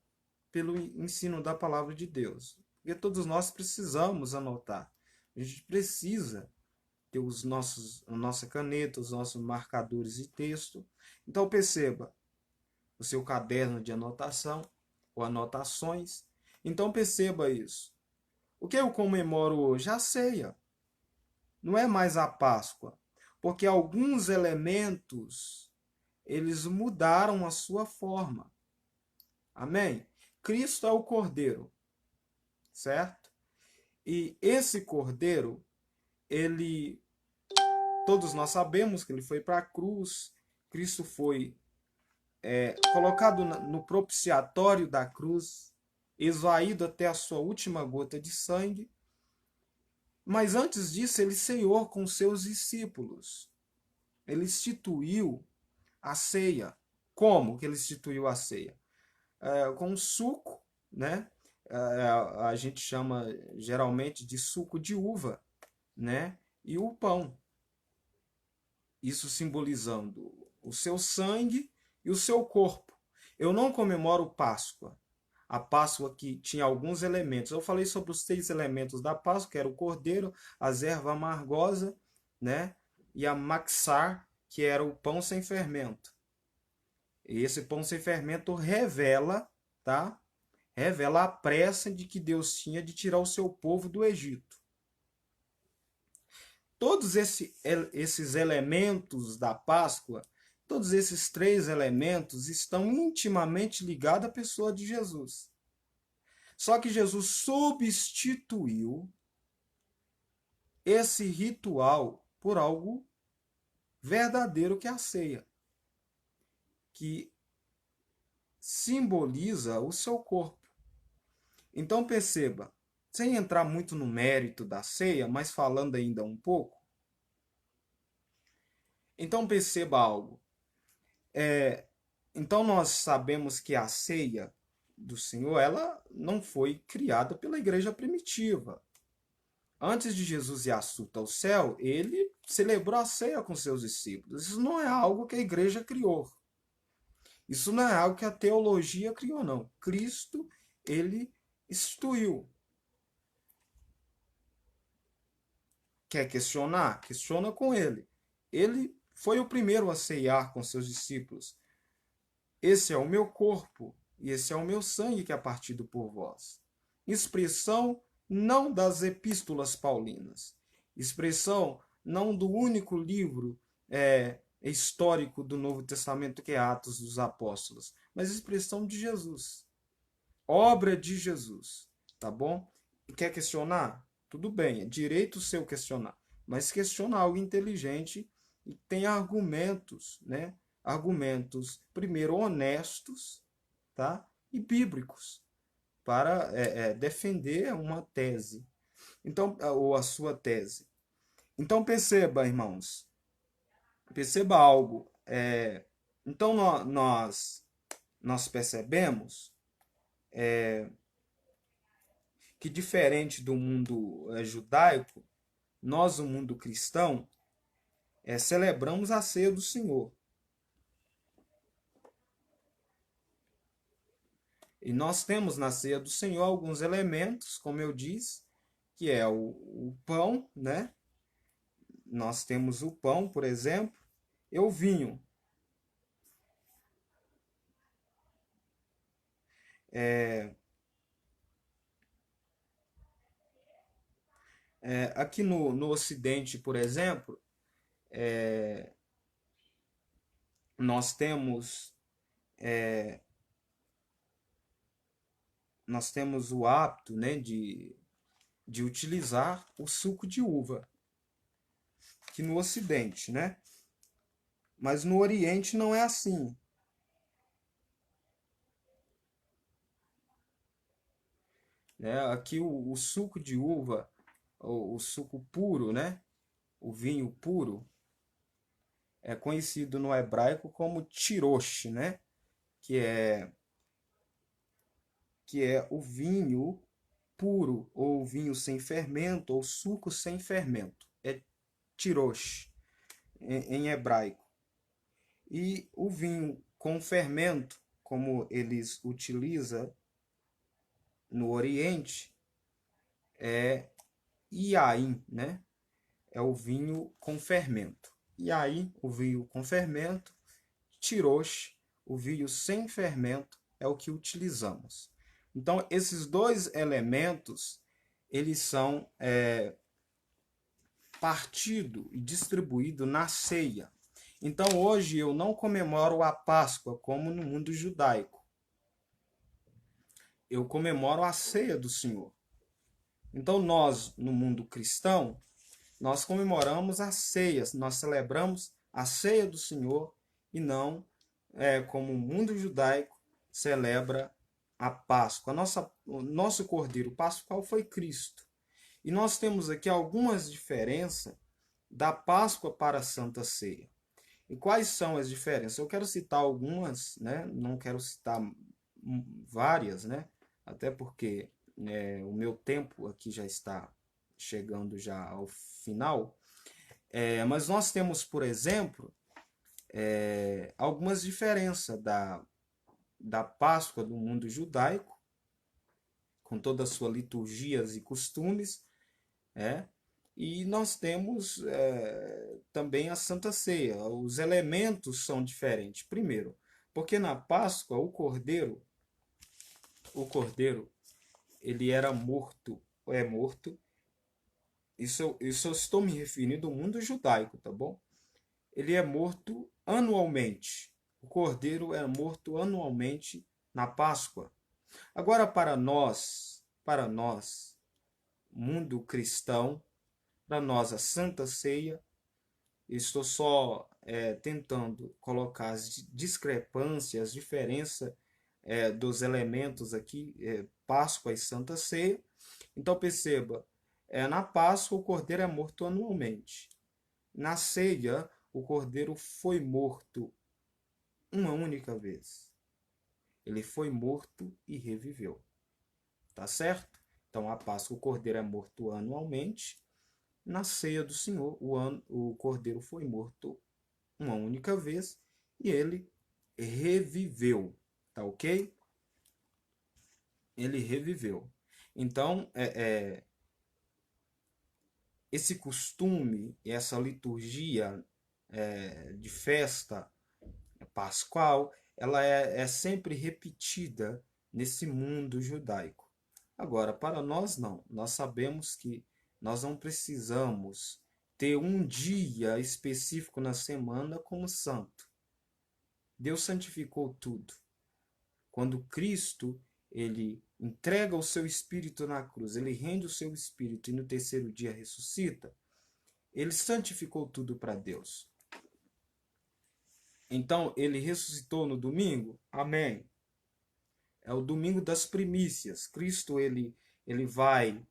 pelo ensino da palavra de Deus. Porque todos nós precisamos anotar. A gente precisa ter a nossa caneta, os nossos marcadores de texto. Então perceba o seu caderno de anotação ou anotações. Então perceba isso. O que eu comemoro hoje? A ceia. Não é mais a Páscoa. Porque alguns elementos, eles mudaram a sua forma. Amém? Cristo é o Cordeiro, certo? E esse Cordeiro, ele, todos nós sabemos que ele foi para a cruz. Cristo foi colocado no propiciatório da cruz, esvaído até a sua última gota de sangue. Mas antes disso, ele ceiou com seus discípulos. Ele instituiu a ceia. Como que ele instituiu a ceia? Com suco, né? A gente chama geralmente de suco de uva, né? E o pão. Isso simbolizando o seu sangue e o seu corpo. Eu não comemoro Páscoa. A Páscoa que tinha alguns elementos. Eu falei sobre os 6 elementos da Páscoa, que era o cordeiro, a erva amargosa, né? E a maxar, que era o pão sem fermento. E esse pão sem fermento revela, tá? Revela a pressa de que Deus tinha de tirar o seu povo do Egito. Todos esses elementos da Páscoa, todos esses 3 elementos estão intimamente ligados à pessoa de Jesus. Só que Jesus substituiu esse ritual por algo verdadeiro, que é a ceia, que simboliza o seu corpo. Então perceba, sem entrar muito no mérito da ceia, mas falando ainda um pouco, então perceba algo. Então nós sabemos que a ceia do Senhor, ela não foi criada pela igreja primitiva. Antes de Jesus ir assunto ao céu, ele celebrou a ceia com seus discípulos. Isso não é algo que a igreja criou. Isso não é algo que a teologia criou, não. Cristo, ele instituiu. Quer questionar? Questiona com ele. Ele foi o primeiro a ceiar com seus discípulos. Esse é o meu corpo e esse é o meu sangue que é partido por vós. Expressão não das epístolas paulinas. Expressão não do único livro histórico do Novo Testamento, que é Atos dos Apóstolos, mas expressão de Jesus. Obra de Jesus. Tá bom? E quer questionar? Tudo bem, é direito seu questionar. Mas questiona algo inteligente e tem argumentos, né? Argumentos, primeiro, honestos, tá? E bíblicos, para defender uma tese. Então, ou a sua tese. Então perceba, irmãos, perceba algo. Então nós percebemos que, diferente do mundo judaico, nós, o mundo cristão, celebramos a ceia do Senhor. E nós temos na ceia do Senhor alguns elementos, como eu disse, que é o pão, né? nós temos o pão, por exemplo, e o vinho. Aqui no Ocidente, por exemplo, nós temos nós temos o hábito, né, de utilizar o suco de uva, que no Ocidente, né? Mas no Oriente não é assim, né? Aqui o suco de uva, o suco puro, né? O vinho puro, é conhecido no hebraico como tirosh, né? Que é, que é o vinho puro, ou vinho sem fermento, ou suco sem fermento. É tirosh, em hebraico. E o vinho com fermento, como eles utilizam no Oriente, é yain, né? É o vinho com fermento. Yain, o vinho com fermento, tirosh, o vinho sem fermento, é o que utilizamos. Então, esses dois elementos, eles são partido e distribuído na ceia. Então, hoje eu não comemoro a Páscoa como no mundo judaico. Eu comemoro a ceia do Senhor. Então, nós, no mundo cristão, nós comemoramos as ceias, nós celebramos a ceia do Senhor e não como o mundo judaico celebra a Páscoa. O nosso cordeiro pascual foi Cristo. E nós temos aqui algumas diferenças da Páscoa para a Santa Ceia. E quais são as diferenças? Eu quero citar algumas, né? Não quero citar várias, né? Até porque o meu tempo aqui já está chegando já ao final. Mas nós temos, por exemplo, algumas diferenças da Páscoa do mundo judaico, com todas as suas liturgias e costumes, e nós temos também a Santa Ceia. Os elementos são diferentes. Primeiro, porque na Páscoa o cordeiro, ele era morto, é morto. Isso eu estou me referindo ao mundo judaico, tá bom? Ele é morto anualmente. O cordeiro é morto anualmente na Páscoa. Agora, para nós, mundo cristão, para nós a Santa Ceia, estou só tentando colocar as discrepâncias, as diferenças dos elementos aqui, Páscoa e Santa Ceia. Então perceba, na Páscoa o cordeiro é morto anualmente. Na ceia, o cordeiro foi morto uma única vez. Ele foi morto e reviveu. Tá certo? Então, a Páscoa, o cordeiro é morto anualmente. Na ceia do Senhor, o cordeiro foi morto uma única vez e ele reviveu. Tá ok? Ele reviveu. Então, esse costume, essa liturgia de festa pascual, ela é sempre repetida nesse mundo judaico. Agora, para nós não. Nós sabemos que nós não precisamos ter um dia específico na semana como santo. Deus santificou tudo. Quando Cristo ele entrega o seu espírito na cruz, ele rende o seu espírito e no terceiro dia ressuscita, ele santificou tudo para Deus. Então, ele ressuscitou no domingo? Amém. É o domingo das primícias. Cristo ele vai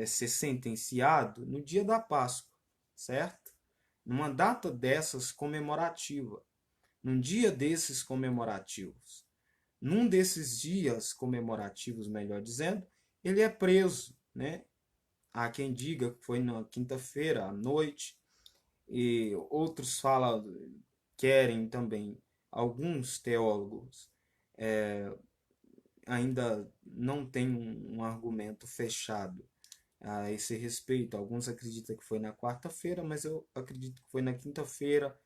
ser sentenciado no dia da Páscoa, certo? Numa data dessas comemorativa, num dia desses comemorativos. Num desses dias comemorativos, melhor dizendo, ele é preso, né? Há quem diga que foi na quinta-feira à noite, e outros falam, querem também, alguns teólogos ainda não tem um argumento fechado, a esse respeito. Alguns acreditam que foi na quarta-feira, mas eu acredito que foi na quinta-feira,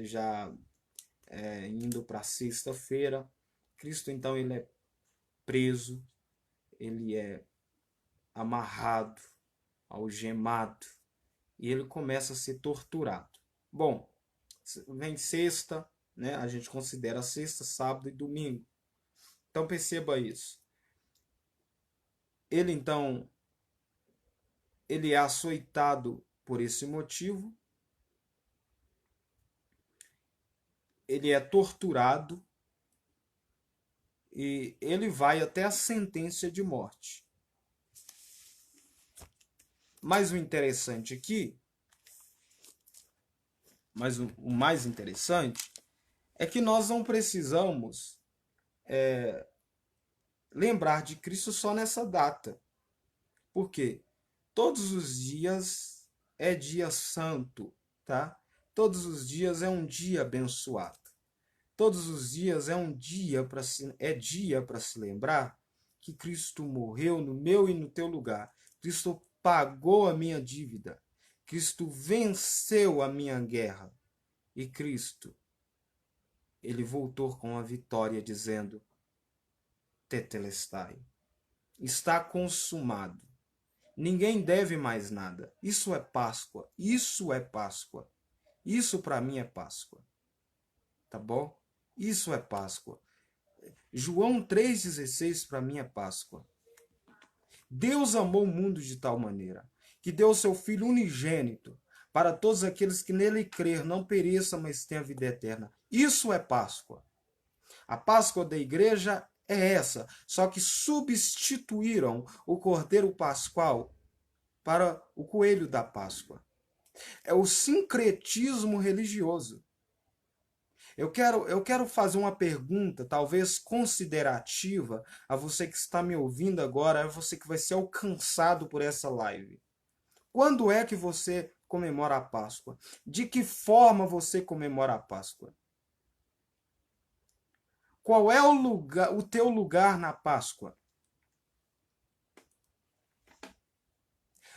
já indo para sexta-feira. Cristo, então, ele é preso, ele é amarrado, algemado, e ele começa a ser torturado. Bom, vem sexta, né? A gente considera sexta, sábado e domingo. Então perceba isso. Ele então, ele é açoitado por esse motivo, ele é torturado e ele vai até a sentença de morte. Mas o interessante aqui, mas o mais interessante é que nós não precisamos lembrar de Cristo só nessa data. Por quê? Todos os dias é dia santo, tá? Todos os dias é um dia abençoado. Todos os dias é dia para se lembrar que Cristo morreu no meu e no teu lugar. Cristo pagou a minha dívida. Cristo venceu a minha guerra. E Cristo, ele voltou com a vitória dizendo: Tetelestai. Está consumado. Ninguém deve mais nada. Isso é Páscoa. Isso é Páscoa. Isso para mim é Páscoa. Tá bom? Isso é Páscoa. João 3,16 para mim é Páscoa. Deus amou o mundo de tal maneira que deu o seu Filho unigênito para todos aqueles que nele crer não pereçam, mas tenham a vida eterna. Isso é Páscoa. A Páscoa da igreja é essa, só que substituíram o Cordeiro Pascual para o coelho da Páscoa. É o sincretismo religioso. Eu quero fazer uma pergunta, talvez considerativa, a você que está me ouvindo agora, a você que vai ser alcançado por essa live. Quando é que você comemora a Páscoa? De que forma você comemora a Páscoa? Qual é o teu lugar na Páscoa?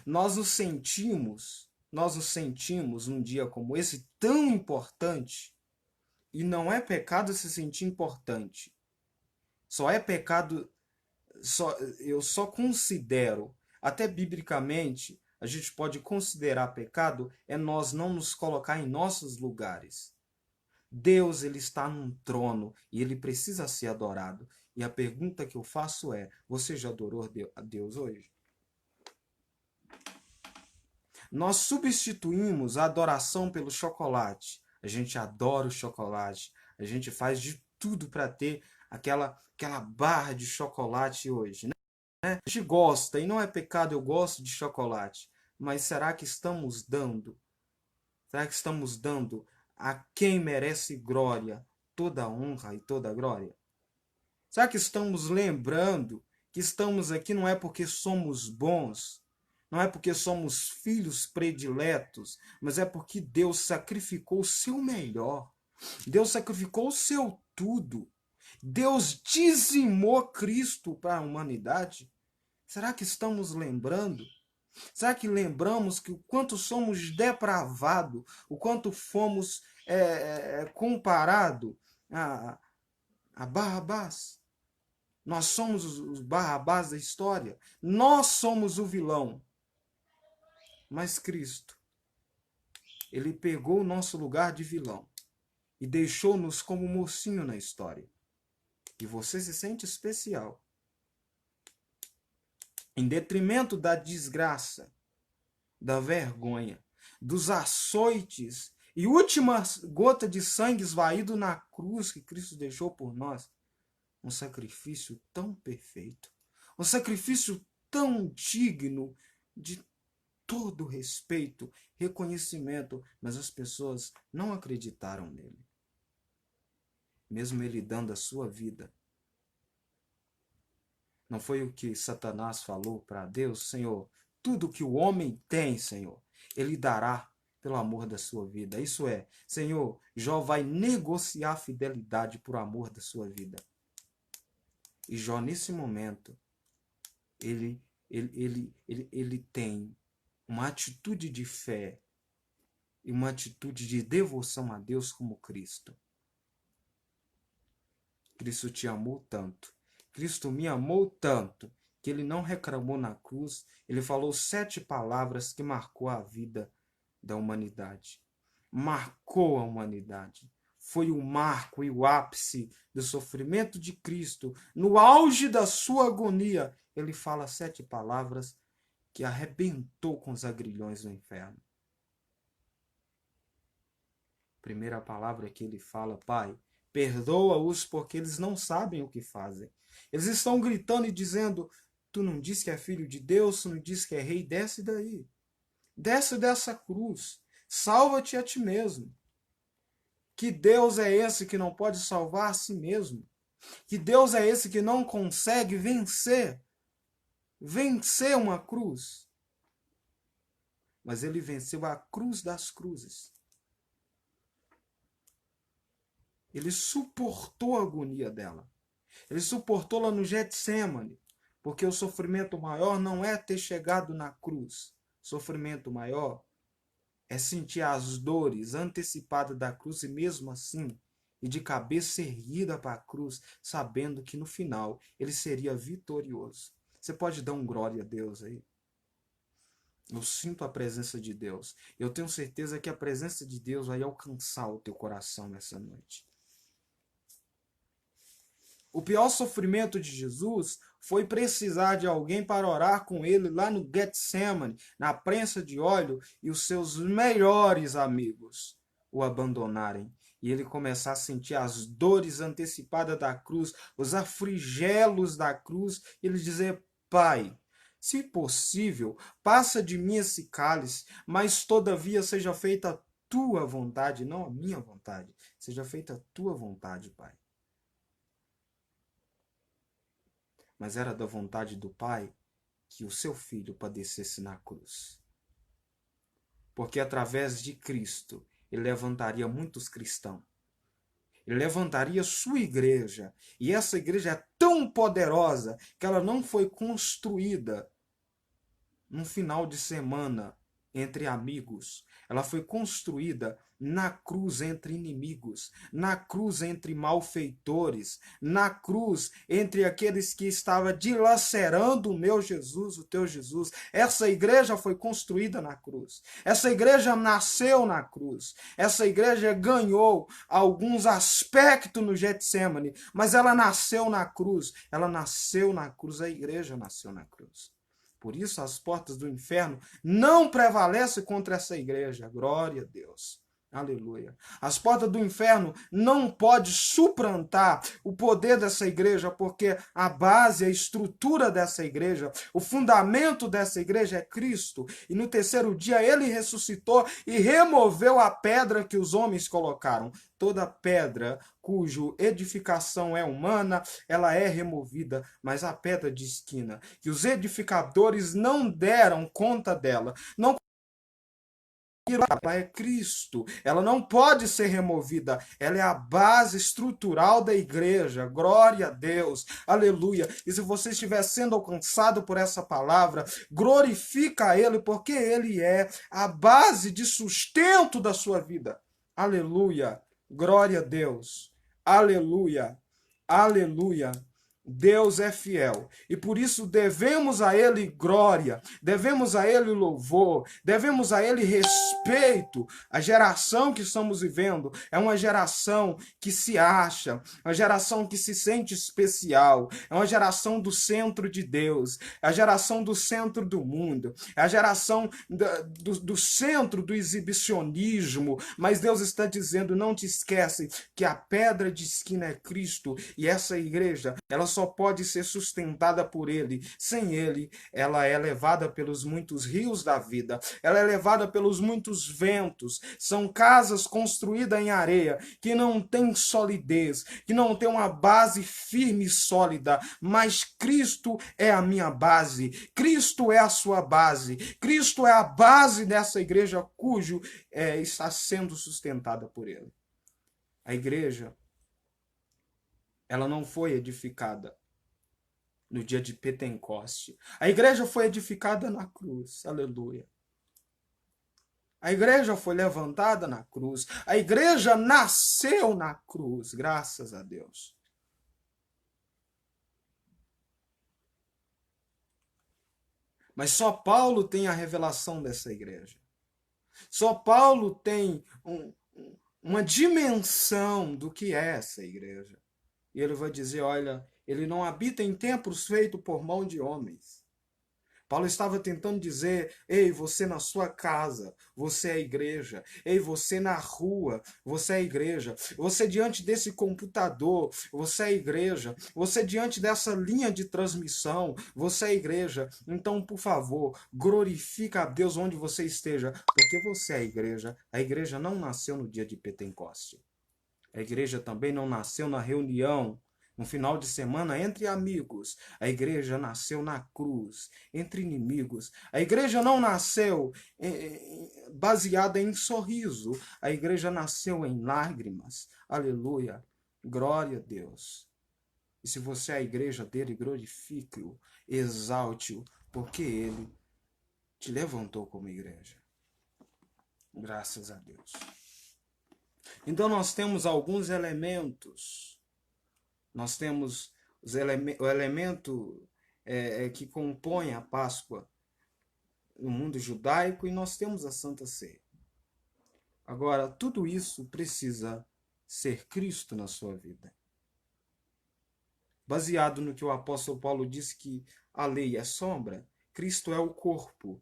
Nós nos sentimos num dia como esse tão importante, e não é pecado se sentir importante. Só é pecado, eu só considero, até biblicamente, a gente pode considerar pecado é nós não nos colocar em nossos lugares. Deus, ele está num trono e ele precisa ser adorado. E a pergunta que eu faço é: você já adorou a Deus hoje? Nós substituímos a adoração pelo chocolate. A gente adora o chocolate. A gente faz de tudo para ter aquela barra de chocolate hoje, né? A gente gosta, e não é pecado, eu gosto de chocolate. Mas será que estamos dando? Será que estamos dando a quem merece glória toda a honra e toda a glória? Será que estamos lembrando que estamos aqui não é porque somos bons, não é porque somos filhos prediletos, mas é porque Deus sacrificou o seu melhor. Deus sacrificou o seu tudo. Deus dizimou Cristo para a humanidade. Será que estamos lembrando? Será que lembramos que o quanto somos depravados, o quanto fomos comparado a Barrabás? Nós somos os Barrabás da história. Nós somos o vilão. Mas Cristo, ele pegou o nosso lugar de vilão e deixou-nos como mocinho na história. E você se sente especial. Em detrimento da desgraça, da vergonha, dos açoites e última gota de sangue esvaído na cruz que Cristo deixou por nós. Um sacrifício tão perfeito, um sacrifício tão digno de todo respeito, reconhecimento, mas as pessoas não acreditaram nele. Mesmo ele dando a sua vida. Não foi o que Satanás falou para Deus? Senhor, tudo que o homem tem, Senhor, ele dará pelo amor da sua vida. Isso é, Senhor, Jó vai negociar fidelidade por amor da sua vida. E Jó, nesse momento, ele ele tem uma atitude de fé e uma atitude de devoção a Deus como Cristo. Cristo te amou tanto, Cristo me amou tanto, que ele não reclamou na cruz, ele falou 7 palavras que marcou a vida da humanidade. Marcou a humanidade. Foi o marco e o ápice do sofrimento de Cristo. No auge da sua agonia, ele fala 7 palavras que arrebentou com os agrilhões do inferno. Primeira palavra que ele fala: Pai, perdoa-os porque eles não sabem o que fazem. Eles estão gritando e dizendo: tu não diz que é filho de Deus, tu não diz que é rei, desce daí. Desce dessa cruz. Salva-te a ti mesmo. Que Deus é esse que não pode salvar a si mesmo? Que Deus é esse que não consegue vencer uma cruz? Mas ele venceu a cruz das cruzes. Ele suportou a agonia dela. Ele suportou-la no Getsêmane, porque o sofrimento maior não é ter chegado na cruz. O sofrimento maior é sentir as dores antecipadas da cruz e mesmo assim, e de cabeça erguida para a cruz, sabendo que no final ele seria vitorioso. Você pode dar um glória a Deus aí? Eu sinto a presença de Deus. Eu tenho certeza que a presença de Deus vai alcançar o teu coração nessa noite. O pior sofrimento de Jesus foi precisar de alguém para orar com ele lá no Getsemane, na prensa de óleo, e os seus melhores amigos o abandonarem. E ele começar a sentir as dores antecipadas da cruz, os afligelos da cruz, e ele dizer: Pai, se possível, passa de mim esse cálice, mas todavia seja feita a tua vontade, não a minha vontade. Seja feita a tua vontade, Pai. Mas era da vontade do Pai que o seu filho padecesse na cruz. Porque através de Cristo, ele levantaria muitos cristãos. Ele levantaria sua igreja. E essa igreja é tão poderosa que ela não foi construída num final de semana entre amigos. Ela foi construída na cruz entre inimigos, na cruz entre malfeitores, na cruz entre aqueles que estavam dilacerando o meu Jesus, o teu Jesus. Essa igreja foi construída na cruz. Essa igreja nasceu na cruz. Essa igreja ganhou alguns aspectos no Getsemane, mas ela nasceu na cruz. Ela nasceu na cruz, a igreja nasceu na cruz. Por isso as portas do inferno não prevalecem contra essa igreja. Glória a Deus. Aleluia. As portas do inferno não podem suplantar o poder dessa igreja, porque a base, a estrutura dessa igreja, o fundamento dessa igreja é Cristo. E no terceiro dia ele ressuscitou e removeu a pedra que os homens colocaram. Toda pedra cujo edificação é humana, ela é removida, mas a pedra de esquina, que os edificadores não deram conta dela, não ela é Cristo, ela não pode ser removida, ela é a base estrutural da igreja, glória a Deus, aleluia. E se você estiver sendo alcançado por essa palavra, glorifica a Ele, porque Ele é a base de sustento da sua vida, aleluia, glória a Deus, aleluia, aleluia. Deus é fiel e por isso devemos a Ele glória, devemos a Ele louvor, devemos a Ele respeito. A geração que estamos vivendo é uma geração que se acha, uma geração que se sente especial, é uma geração do centro de Deus, é a geração do centro do mundo, é a geração do centro do exibicionismo, mas Deus está dizendo: não te esquece que a pedra de esquina é Cristo e essa igreja, ela só pode ser sustentada por Ele. Sem Ele, ela é levada pelos muitos rios da vida. Ela é levada pelos muitos ventos. São casas construídas em areia, que não tem solidez, que não tem uma base firme e sólida. Mas Cristo é a minha base. Cristo é a sua base. Cristo é a base dessa igreja cujo está sendo sustentada por Ele. A igreja, ela não foi edificada no dia de Pentecoste. A igreja foi edificada na cruz. Aleluia. A igreja foi levantada na cruz. A igreja nasceu na cruz, graças a Deus. Mas só Paulo tem a revelação dessa igreja. Só Paulo tem uma dimensão do que é essa igreja. E ele vai dizer, olha, ele não habita em templos feitos por mão de homens. Paulo estava tentando dizer, ei, você na sua casa, você é a igreja. Ei, você na rua, você é a igreja. Você diante desse computador, você é a igreja. Você diante dessa linha de transmissão, você é a igreja. Então, por favor, glorifica a Deus onde você esteja, porque você é a igreja. A igreja não nasceu no dia de Pentecoste. A igreja também não nasceu na reunião, no final de semana, entre amigos. A igreja nasceu na cruz, entre inimigos. A igreja não nasceu baseada em sorriso. A igreja nasceu em lágrimas. Aleluia. Glória a Deus. E se você é a igreja dele, glorifique-o, exalte-o, porque ele te levantou como igreja. Graças a Deus. Então nós temos alguns elementos. Nós temos o elemento que compõe a Páscoa no mundo judaico e nós temos a Santa Ceia. Agora, tudo isso precisa ser Cristo na sua vida. Baseado no que o apóstolo Paulo disse que a lei é sombra, Cristo é o corpo.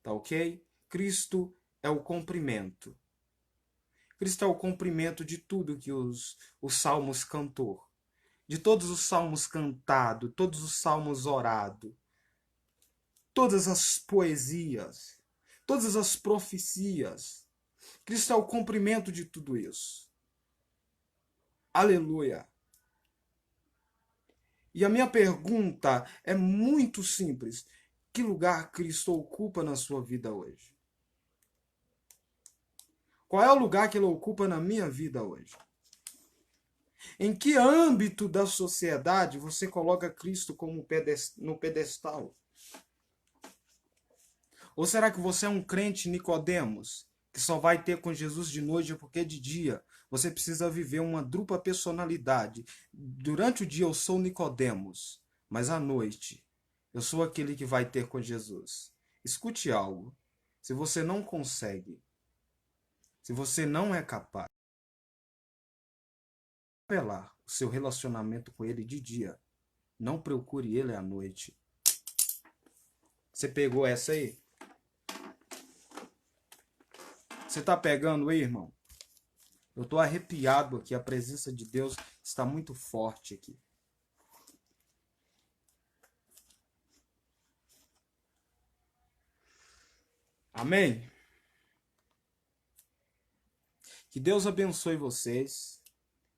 Tá ok? Cristo é o cumprimento. Cristo é o cumprimento de tudo que os salmos cantou. De todos os salmos cantados, todos os salmos orados, todas as poesias, todas as profecias. Cristo é o cumprimento de tudo isso. Aleluia. E a minha pergunta é muito simples. Que lugar Cristo ocupa na sua vida hoje? Qual é o lugar que ele ocupa na minha vida hoje? Em que âmbito da sociedade você coloca Cristo como no pedestal? Ou será que você é um crente Nicodemos, que só vai ter com Jesus de noite porque de dia você precisa viver uma dupla personalidade? Durante o dia eu sou Nicodemos, mas à noite eu sou aquele que vai ter com Jesus. Escute algo. Se você não consegue, se você não é capaz de revelar o seu relacionamento com ele de dia, não procure ele à noite. Você pegou essa aí? Você está pegando aí, irmão? Eu estou arrepiado aqui. A presença de Deus está muito forte aqui. Amém? Que Deus abençoe vocês.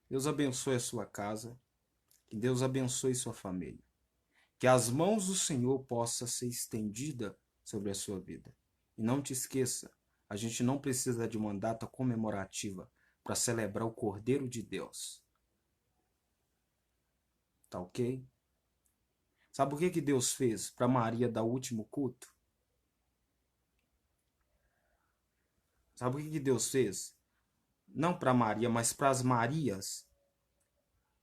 Deus abençoe a sua casa. Que Deus abençoe sua família. Que as mãos do Senhor possam ser estendidas sobre a sua vida. E não te esqueça, a gente não precisa de uma data comemorativa para celebrar o Cordeiro de Deus. Tá ok? Sabe o que Deus fez para Maria dar o último culto? Sabe o que Deus fez? Não para Maria, mas para as Marias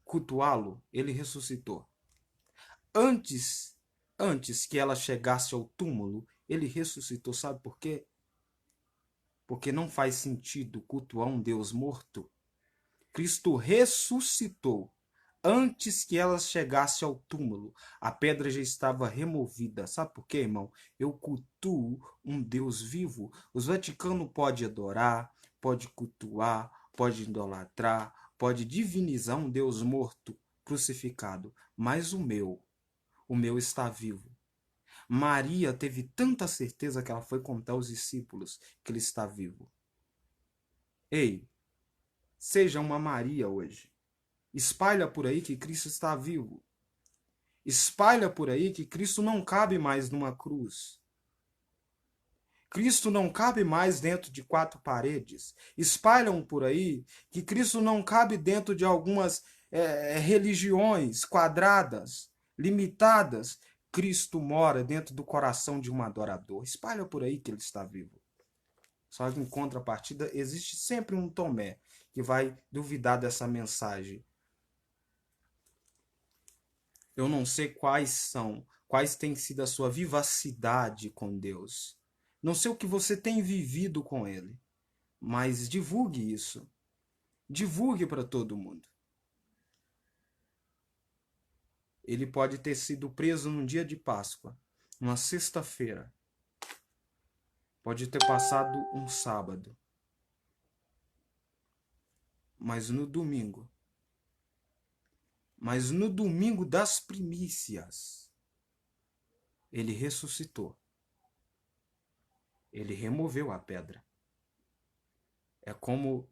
cultuá-lo, ele ressuscitou. Antes que ela chegasse ao túmulo, ele ressuscitou. Sabe por quê? Porque não faz sentido cultuar um Deus morto. Cristo ressuscitou. Antes que ela chegasse ao túmulo, a pedra já estava removida. Sabe por quê, irmão? Eu cultuo um Deus vivo. Os vaticanos podem adorar, pode cultuar, pode idolatrar, pode divinizar um Deus morto, crucificado. Mas o meu está vivo. Maria teve tanta certeza que ela foi contar aos discípulos que ele está vivo. Ei, seja uma Maria hoje. Espalha por aí que Cristo está vivo. Espalha por aí que Cristo não cabe mais numa cruz. Cristo não cabe mais dentro de 4 paredes. Espalham por aí que Cristo não cabe dentro de algumas religiões quadradas. limitadas, Cristo mora dentro do coração de um adorador. Espalha por aí que ele está vivo. Só que em contrapartida, existe sempre um Tomé que vai duvidar dessa mensagem. Eu não sei quais tem sido a sua vivacidade com Deus. Não sei o que você tem vivido com Ele, mas divulgue isso. Divulgue para todo mundo. Ele pode ter sido preso num dia de Páscoa, numa sexta-feira. Pode ter passado um sábado. Mas no domingo das primícias, ele ressuscitou. Ele removeu a pedra. É como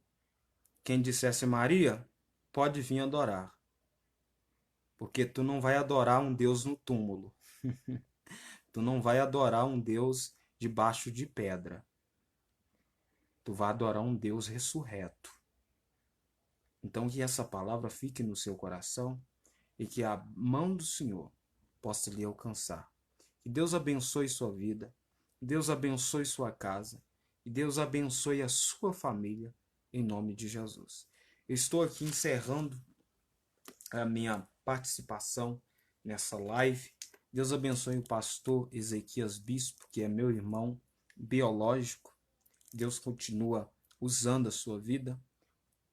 quem dissesse: Maria, pode vir adorar. Porque tu não vai adorar um Deus no túmulo. Tu não vai adorar um Deus debaixo de pedra. Tu vai adorar um Deus ressurreto. Então que essa palavra fique no seu coração e que a mão do Senhor possa lhe alcançar. Que Deus abençoe sua vida, que Deus abençoe sua casa, que Deus abençoe a sua família, em nome de Jesus. Eu estou aqui encerrando a minha participação nessa live. Deus abençoe o pastor Ezequias Bispo, que é meu irmão biológico. Deus continua usando a sua vida.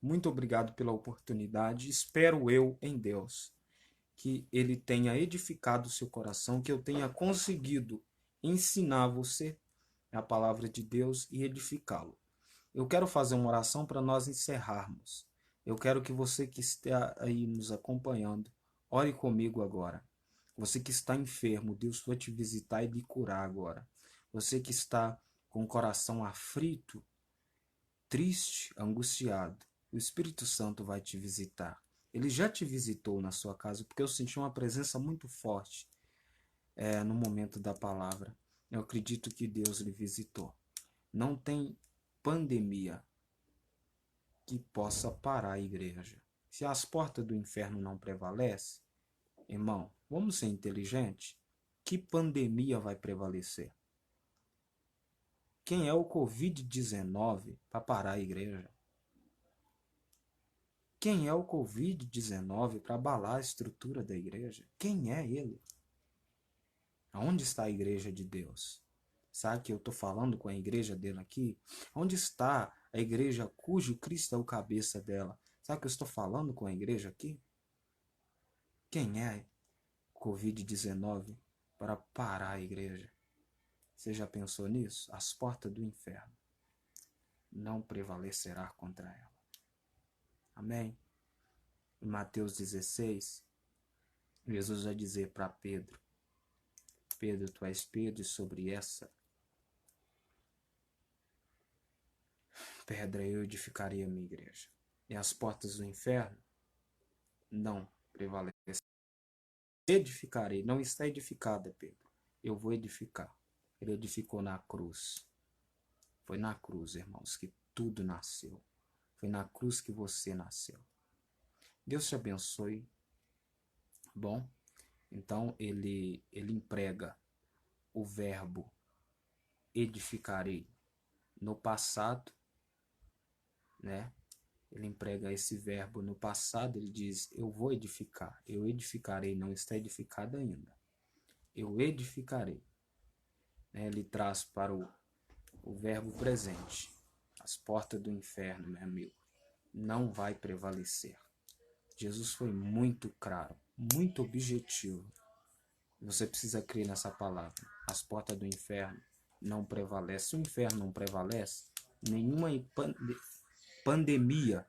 Muito obrigado pela oportunidade. Espero eu em Deus que Ele tenha edificado o seu coração, que eu tenha conseguido ensinar você a palavra de Deus e edificá-lo. Eu quero fazer uma oração para nós encerrarmos. Eu quero que você que está aí nos acompanhando, ore comigo agora. Você que está enfermo, Deus vai te visitar e lhe curar agora. Você que está com o coração aflito, triste, angustiado, o Espírito Santo vai te visitar. Ele já te visitou na sua casa, porque eu senti uma presença muito forte no momento da palavra. Eu acredito que Deus lhe visitou. Não tem pandemia que possa parar a igreja. Se as portas do inferno não prevalecem, irmão, vamos ser inteligentes. Que pandemia vai prevalecer? Quem é o Covid-19 para parar a igreja? Quem é o Covid-19 para abalar a estrutura da igreja? Quem é ele? Aonde está a igreja de Deus? Sabe que eu estou falando com a igreja dele aqui? Onde está a igreja cujo Cristo é o cabeça dela? Sabe que eu estou falando com a igreja aqui? Quem é Covid-19 para parar a igreja? Você já pensou nisso? As portas do inferno não prevalecerá contra ela. Amém? Em Mateus 16, Jesus vai dizer para Pedro: Pedro, tu és Pedro, e sobre essa pedra eu edificarei a minha igreja. E as portas do inferno não prevalecerão. Edificarei, não está edificada, Pedro. Eu vou edificar. Ele edificou na cruz. Foi na cruz, irmãos, que tudo nasceu. Foi na cruz que você nasceu. Deus te abençoe. Bom, então ele emprega o verbo edificarei no passado, né? Ele emprega esse verbo no passado, ele diz: eu vou edificar, eu edificarei, não está edificado ainda. Eu edificarei. Ele traz para o verbo presente. As portas do inferno, meu amigo, não vai prevalecer. Jesus foi muito claro, muito objetivo. Você precisa crer nessa palavra. As portas do inferno não prevalecem. Se o inferno não prevalece, nenhuma pandemia,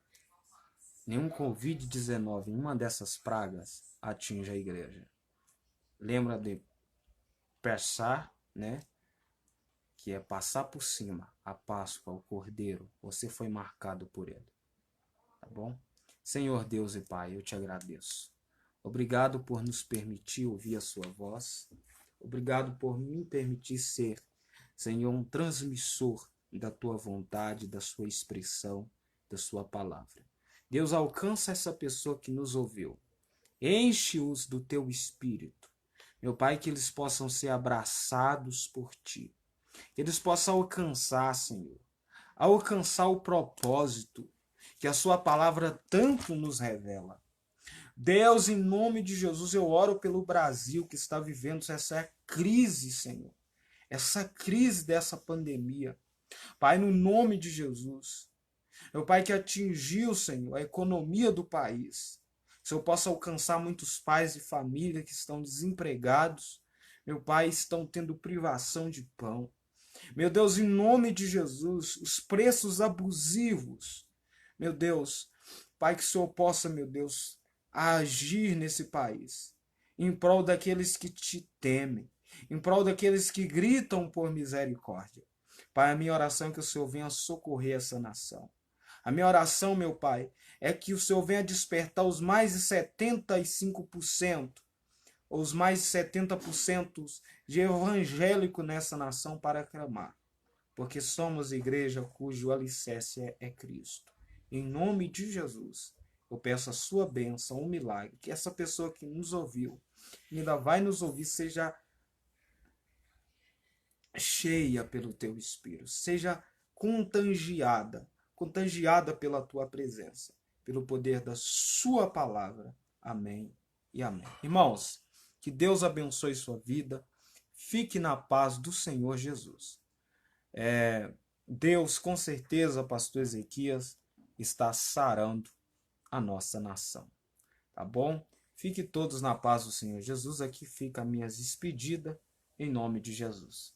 nenhum Covid-19, nenhuma dessas pragas atinge a igreja. Lembra de passar, né? Que é passar por cima a Páscoa, o Cordeiro. Você foi marcado por ele. Tá bom? Senhor Deus e Pai, eu te agradeço. Obrigado por nos permitir ouvir a sua voz. Obrigado por me permitir ser, Senhor, um transmissor da tua vontade, da sua expressão, da sua palavra. Deus, alcança essa pessoa que nos ouviu. Enche-os do teu espírito. Meu Pai, que eles possam ser abraçados por ti. Que eles possam alcançar, Senhor, alcançar o propósito que a sua palavra tanto nos revela. Deus, em nome de Jesus, eu oro pelo Brasil que está vivendo essa crise, Senhor. Essa crise dessa pandemia. Pai, no nome de Jesus. Meu Pai, que atingiu, Senhor, a economia do país. Se eu possa alcançar muitos pais e família que estão desempregados. Meu Pai, estão tendo privação de pão. Meu Deus, em nome de Jesus, os preços abusivos. Meu Deus, Pai, que o Senhor possa, meu Deus, agir nesse país, em prol daqueles que te temem, em prol daqueles que gritam por misericórdia. Pai, a minha oração é que o Senhor venha socorrer essa nação. A minha oração, meu Pai, é que o Senhor venha despertar os mais de 75%, ou os mais de 70% de evangélico nessa nação para clamar. Porque somos igreja cujo alicerce é Cristo. Em nome de Jesus, eu peço a sua bênção, um milagre, que essa pessoa que nos ouviu, ainda vai nos ouvir, seja cheia pelo teu Espírito, seja contagiada pela tua presença, pelo poder da sua palavra. Amém e amém. Irmãos, que Deus abençoe sua vida, fique na paz do Senhor Jesus. Deus, com certeza, pastor Ezequias, está sarando a nossa nação. Tá bom? Fique todos na paz do Senhor Jesus. Aqui fica a minha despedida, em nome de Jesus.